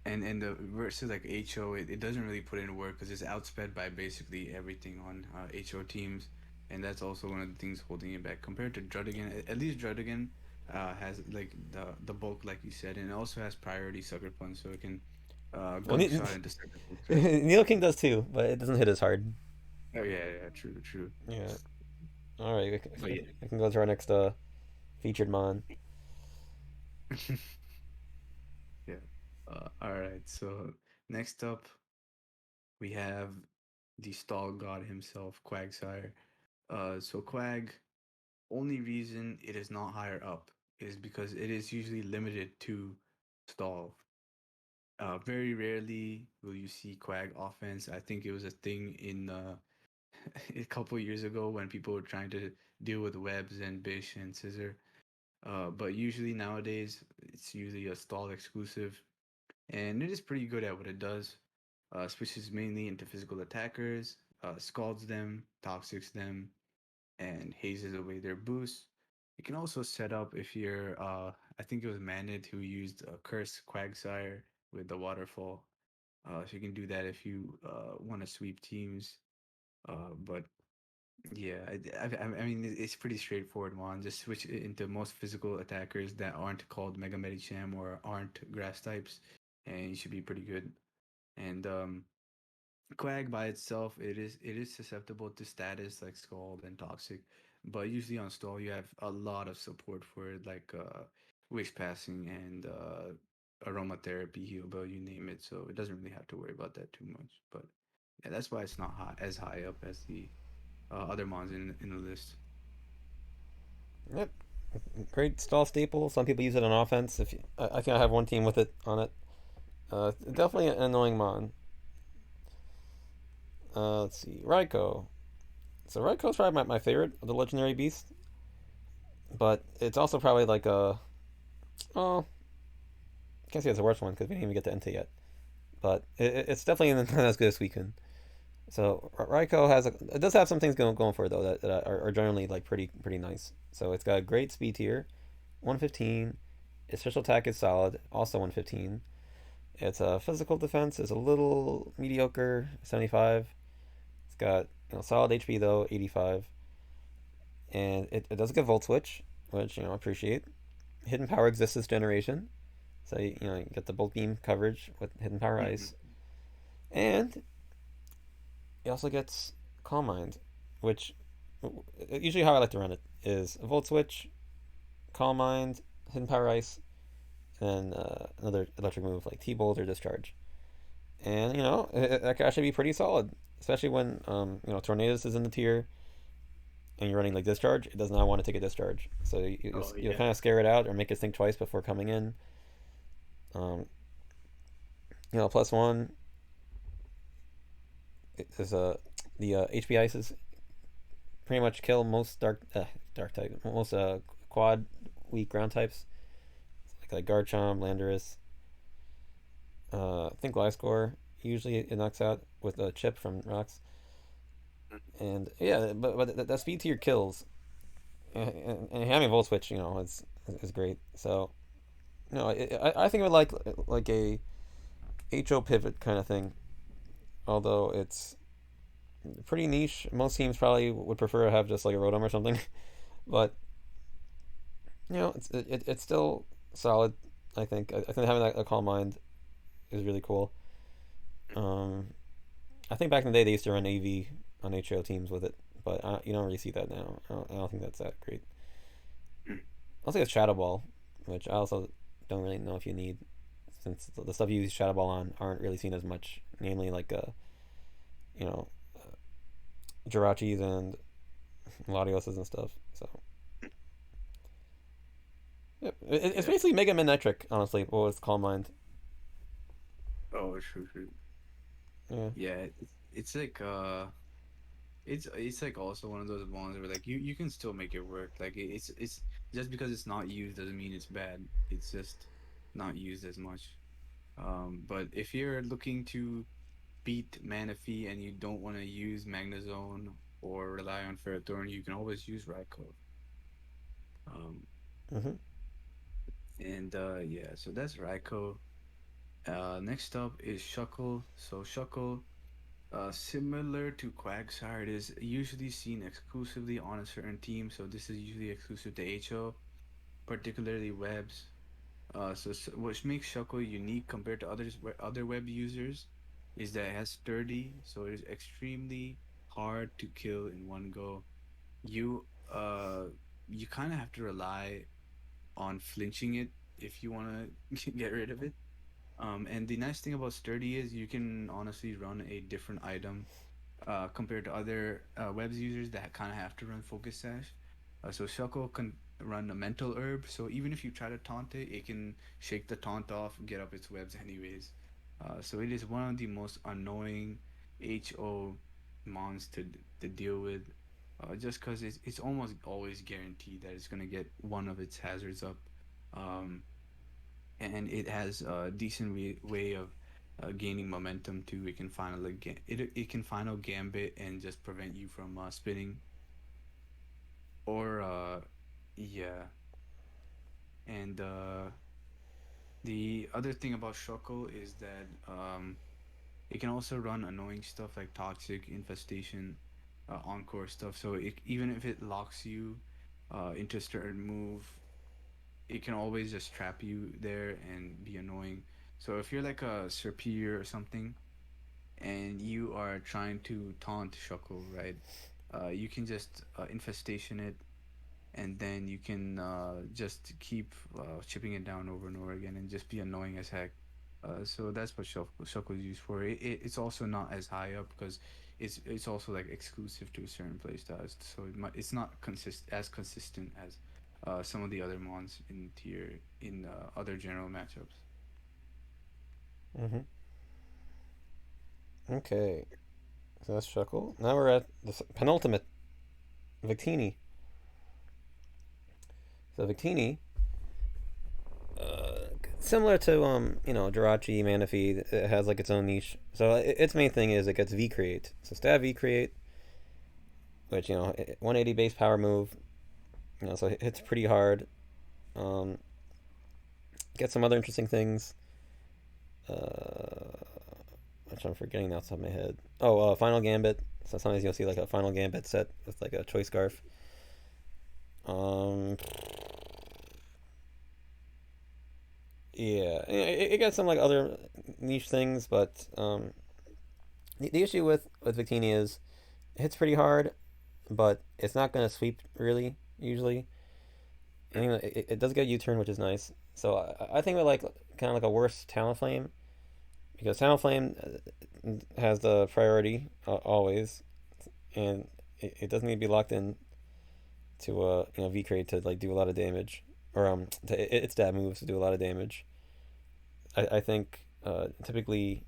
And the versus like HO, it doesn't really put in work because it's outsped by basically everything on HO teams, and that's also one of the things holding it back compared to Druddigan. At least Druddigan has like the bulk, like you said, and it also has priority sucker punch, so it can Well, gunk shot into sucker punch. Nidoking does too, but it doesn't hit as hard. Oh yeah, yeah, true, true. Yeah. All right, But yeah. we can go to our next featured mon. Yeah. All right. So next up, we have the stall god himself, Quagsire. So Quag, only reason it is not higher up is because it is usually limited to stall. Very rarely will you see Quag offense. I think it was a thing in a couple years ago when people were trying to deal with webs and bish and scissor. But usually nowadays it's usually a stall exclusive, and it is pretty good at what it does. Switches mainly into physical attackers, scalds them, toxics them, and hazes away their boost. You can also set up if you're, I think it was Manid who used a Curse Quagsire with the waterfall. So you can do that if you want to sweep teams. But yeah, I mean, it's pretty straightforward, man. Just switch it into most physical attackers that aren't called Mega Medicham or aren't grass types. and you should be pretty good. And Quag by itself, it is susceptible to status like Scald and Toxic, but usually on stall you have a lot of support for it, like Wish Passing and Aromatherapy, Heal Bell, you name it. So it doesn't really have to worry about that too much. But yeah, that's why it's not as high up as the other mons in the list. Yep, great stall staple. Some people use it on offense. If you, I think I have one team with it on it. Definitely an annoying mon. Let's see, Raikou. So Raikou's probably my favorite of the legendary beast, but it's also probably like a oh, I can't say it's the worst one because we didn't even get to Entei yet. But it's definitely not as good as Suicune. So Raikou has it does have some things going for it though that are generally like pretty nice. So it's got a great speed tier, 115. Its special attack is solid, also 115. Its physical defense is a little mediocre, 75. It's got solid HP though, 85, and it does get Volt Switch, which I appreciate. Hidden Power exists this generation, so you get the Bolt Beam coverage with Hidden Power Hmm. Ice, and it also gets Calm Mind, which usually how I like to run it is a Volt Switch, Calm Mind, Hidden Power Ice, and another electric move like T-Bolt or Discharge. And that could actually be pretty solid, especially when Tornadus is in the tier and you're running like Discharge. It does not want to take a Discharge, so Oh you'll yeah. kind of scare it out or make it think twice before coming in. Um, plus one is the HP ices pretty much kill most dark type, most quad weak ground types like Garchomp, Landorus. I think Glyscor usually it knocks out with a chip from rocks. And yeah, but that speed tier kills, and having Volt Switch, is great. So I think it would like a HO pivot kind of thing. Although it's pretty niche, most teams probably would prefer to have just like a Rotom or something. But it's still solid. I think having a Calm Mind is really cool. Um, I think back in the day they used to run AV on HO teams with it, but you don't really see that now. I don't think that's that great. I'll say it's Shadow Ball, which I also don't really know if you need, since the stuff you use Shadow Ball on aren't really seen as much, namely like you know Jirachis and Latioses and stuff. So yep. It's Yeah. basically Mega Man Nitric, honestly. What was Calm Mind? Oh, true, true. Yeah. Yeah, it's like it's like also one of those ones where like you can still make it work. Like it's just because it's not used doesn't mean it's bad. It's just not used as much. But if you're looking to beat Manaphy and you don't want to use Magnezone or rely on Ferrothorn, you can always use Raikou. Um, Mm-hmm. and yeah, so that's Raikou. Next up is Shuckle. So Shuckle, similar to Quagsire, it is usually seen exclusively on a certain team. So this is usually exclusive to HO, particularly webs. Which makes Shuckle unique compared to other web users is that it has sturdy, so it is extremely hard to kill in one go. You uh you kind of have to rely on flinching it if you want to get rid of it. And the nice thing about sturdy is you can honestly run a different item compared to other webs users that kind of have to run focus sash. So Shuckle can run a mental herb. So even if you try to taunt it, it can shake the taunt off, get up its webs anyways. So it is one of the most annoying HO mons to deal with. Just because it's almost always guaranteed that it's gonna get one of its hazards up, um, and it has a decent way of gaining momentum too. It can it can final gambit and just prevent you from spinning. Or yeah, and the other thing about Shuckle is that it can also run annoying stuff like Toxic, Infestation, Encore stuff. So even if it locks you into a certain move, it can always just trap you there and be annoying. So if you're like a Serperior or something, and you are trying to taunt Chuckle, right? You can just infestation it, and then you can just keep chipping it down over and over again, and just be annoying as heck. So that's what Shuckle is used for. It's also not as high up because it's also like exclusive to certain playstyles, so it's not consistent as some of the other mons in tier in other general matchups. Mm-hmm. Okay, so that's Chuckle. Now we're at the penultimate, Victini. So Victini, similar to Jirachi, Manaphy, it has like its own niche. So its main thing is it gets V create. So stab V create, which 180 base power move. So it hits pretty hard. Um, get some other interesting things. Uh, which I'm forgetting now off the top of my head. Oh, Final Gambit. So sometimes you'll see like a Final Gambit set with like a Choice Scarf. Um, yeah, it got some like other niche things, but the issue with Victini is it hits pretty hard, but it's not gonna sweep really usually. And it does get U-turn, which is nice. So I think we like kind of like a worse Talonflame because Talonflame has the priority always, and it doesn't need to be locked in to V crate to like do a lot of damage, or its stab moves to do a lot of damage. I think typically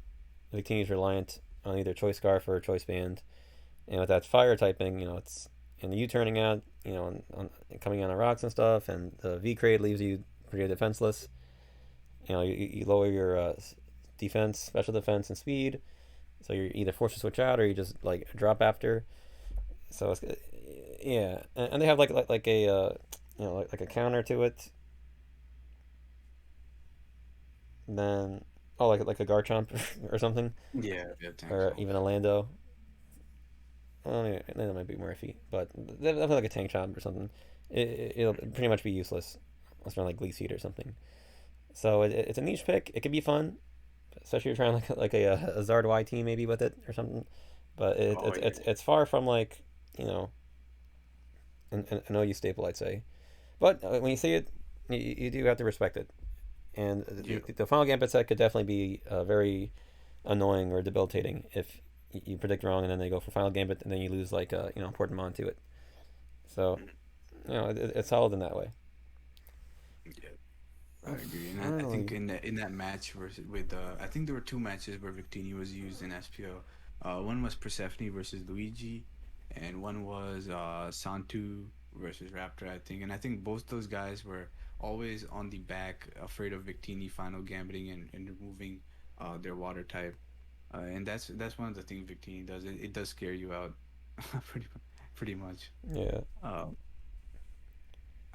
Victini is reliant on either Choice Scarf or Choice Band, and with that fire typing, it's and the U turning out, coming on the rocks and stuff, and the V crate leaves you pretty defenseless. You lower your defense, special defense, and speed, so you're either forced to switch out or you just like drop after. So it's yeah, and they have like a like a counter to it. And then like a Garchomp or something, Yeah, yeah, thanks. or even a Lando. Well, yeah, that might be more iffy, but definitely like a Tank Chomp or something. It'll pretty much be useless unless you're on like Gleesseed or something. So it's a niche pick. It could be fun, especially if you're trying like a Zard YT maybe with it or something. But Oh yeah, it's far from like you know an OU staple, I'd say. But when you see it, you do have to respect it. And yeah. the final gambit set could definitely be very annoying or debilitating if you predict wrong and then they go for final gambit and then you lose like important mon to it. So it's solid in that way. Yeah, I agree, and I I don't think really. in that match versus with I think there were two matches where Victini was used in SPO. One was Persephone versus Luigi, and one was Santu versus Raptor, I think. And I think both those guys were always on the back, afraid of Victini final gambiting and removing their water type. And that's one of the things Victini does. It does scare you out, pretty pretty much. Yeah, Uh,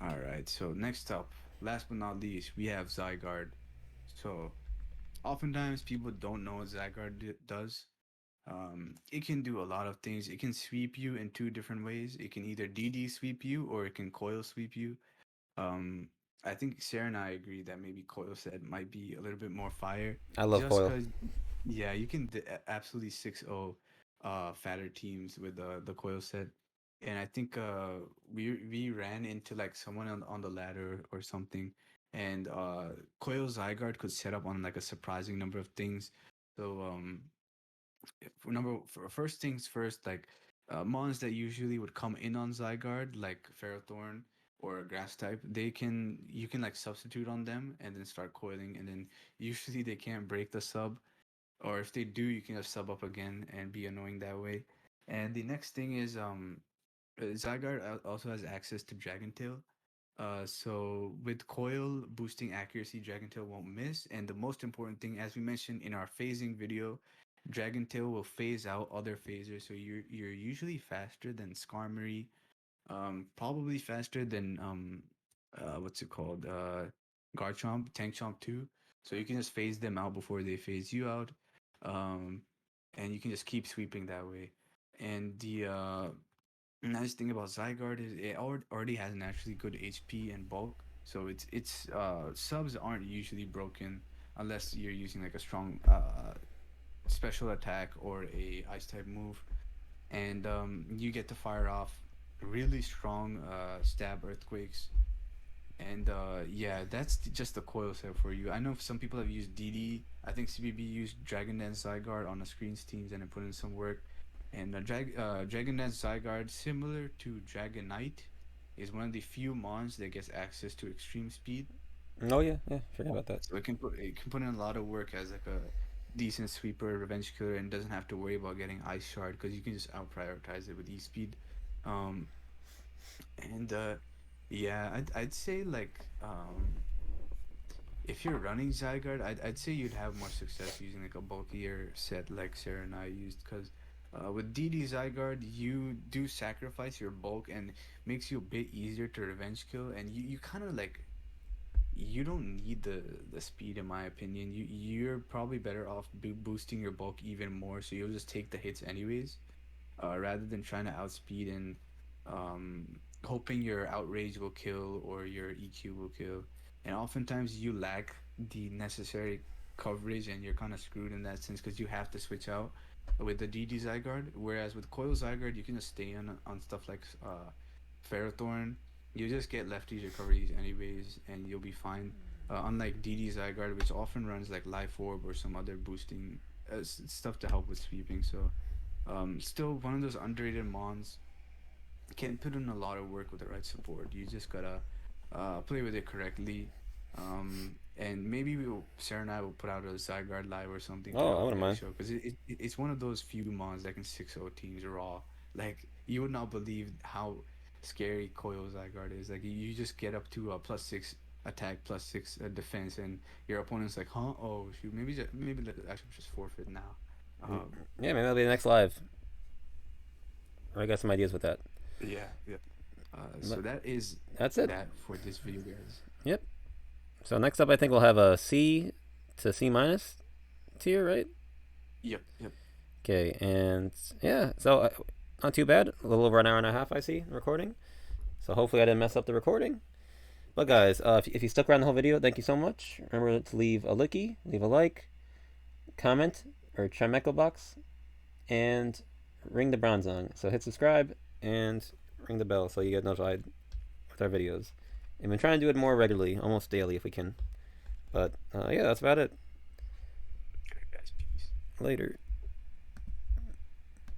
all right. So next up, last but not least, we have Zygarde. So oftentimes people don't know what Zygarde does. It can do a lot of things. It can sweep you in two different ways. It can either DD sweep you or it can coil sweep you. Um, I think Sarah and I agree that maybe coil set might be a little bit more fire, I love just coil. because, yeah, you can absolutely 6-0 fatter teams with the coil set. And I think we ran into like someone on the ladder or something, and coil Zygarde could set up on like a surprising number of things. So for first things first, like mons that usually would come in on Zygarde, like Ferrothorn or Grass type, you can like substitute on them and then start coiling, and then usually they can't break the sub, or if they do, you can just sub up again and be annoying that way. And the next thing is Zygarde also has access to Dragon Tail. So with coil boosting accuracy, Dragon Tail won't miss. And the most important thing, as we mentioned in our phasing video, Dragon Tail will phase out other phasers. So you're usually faster than Skarmory, probably faster than what's it called? Garchomp, Tank Chomp too. So you can just phase them out before they phase you out. Um, and you can just keep sweeping that way. And the nice thing about Zygarde is it already has naturally good HP and bulk, so its subs aren't usually broken. unless you're using like a strong special attack or a ice type move, and you get to fire off really strong stab earthquakes. And yeah, that's just the coil set for you. I know some people have used DD. I think CBB used Dragon Dance Zygarde on the screens teams and it put in some work. And Dragon Dance Zygarde, similar to Dragonite, is one of the few mons that gets access to extreme speed. Oh yeah, yeah. Forget about that. So it can put in a lot of work as like a decent sweeper, revenge killer, and doesn't have to worry about getting Ice Shard because you can just out prioritize it with E speed. Um, and yeah, I'd say like if you're running Zygarde, I'd say you'd have more success using like a bulkier set like Sarah and I used because with DD Zygarde, you do sacrifice your bulk and makes you a bit easier to revenge kill, and you kind of like you don't need the speed in my opinion. You're probably better off boosting your bulk even more, so you'll just take the hits anyways, rather than trying to outspeed and um, hoping your outrage will kill or your EQ will kill. And oftentimes you lack the necessary coverage, and you're kind of screwed in that sense because you have to switch out with the DD Zygarde. Whereas with Coil Zygarde, you can just stay on stuff like Ferrothorn. You just get lefties recoveries anyways, and you'll be fine. Unlike DD Zygarde, which often runs like Life Orb or some other boosting stuff to help with sweeping. So, still one of those underrated mons. Can put in a lot of work with the right support. You just gotta play with it correctly. And maybe Sarah and I will put out a Zygarde live or something. Oh, I wouldn't mind. Show because it's one of those few mons that can 6-0 teams raw. Like you would not believe how scary Coil Zygarde is. Like you just get up to a +6 attack, +6 defense, and your opponent's like, huh? Oh shoot, maybe I should just forfeit now. Yeah, maybe that'll be the next live. I got some ideas with that. Yeah, yeah. So that's it. That for this video, guys. Yep. So next up, I think we'll have a C to C minus tier, right? Yep, yep. Okay, and yeah, so not too bad. A little over an hour and a half, I see, recording. So hopefully I didn't mess up the recording. But guys, if you stuck around the whole video, thank you so much. Remember to leave a licky, leave a like, comment, or try Mecho Box, and ring the brown zone. So hit subscribe and ring the bell so you get notified with our videos. And we're trying to do it more regularly, almost daily if we can. But yeah, that's about it. Okay, guys, peace. Later.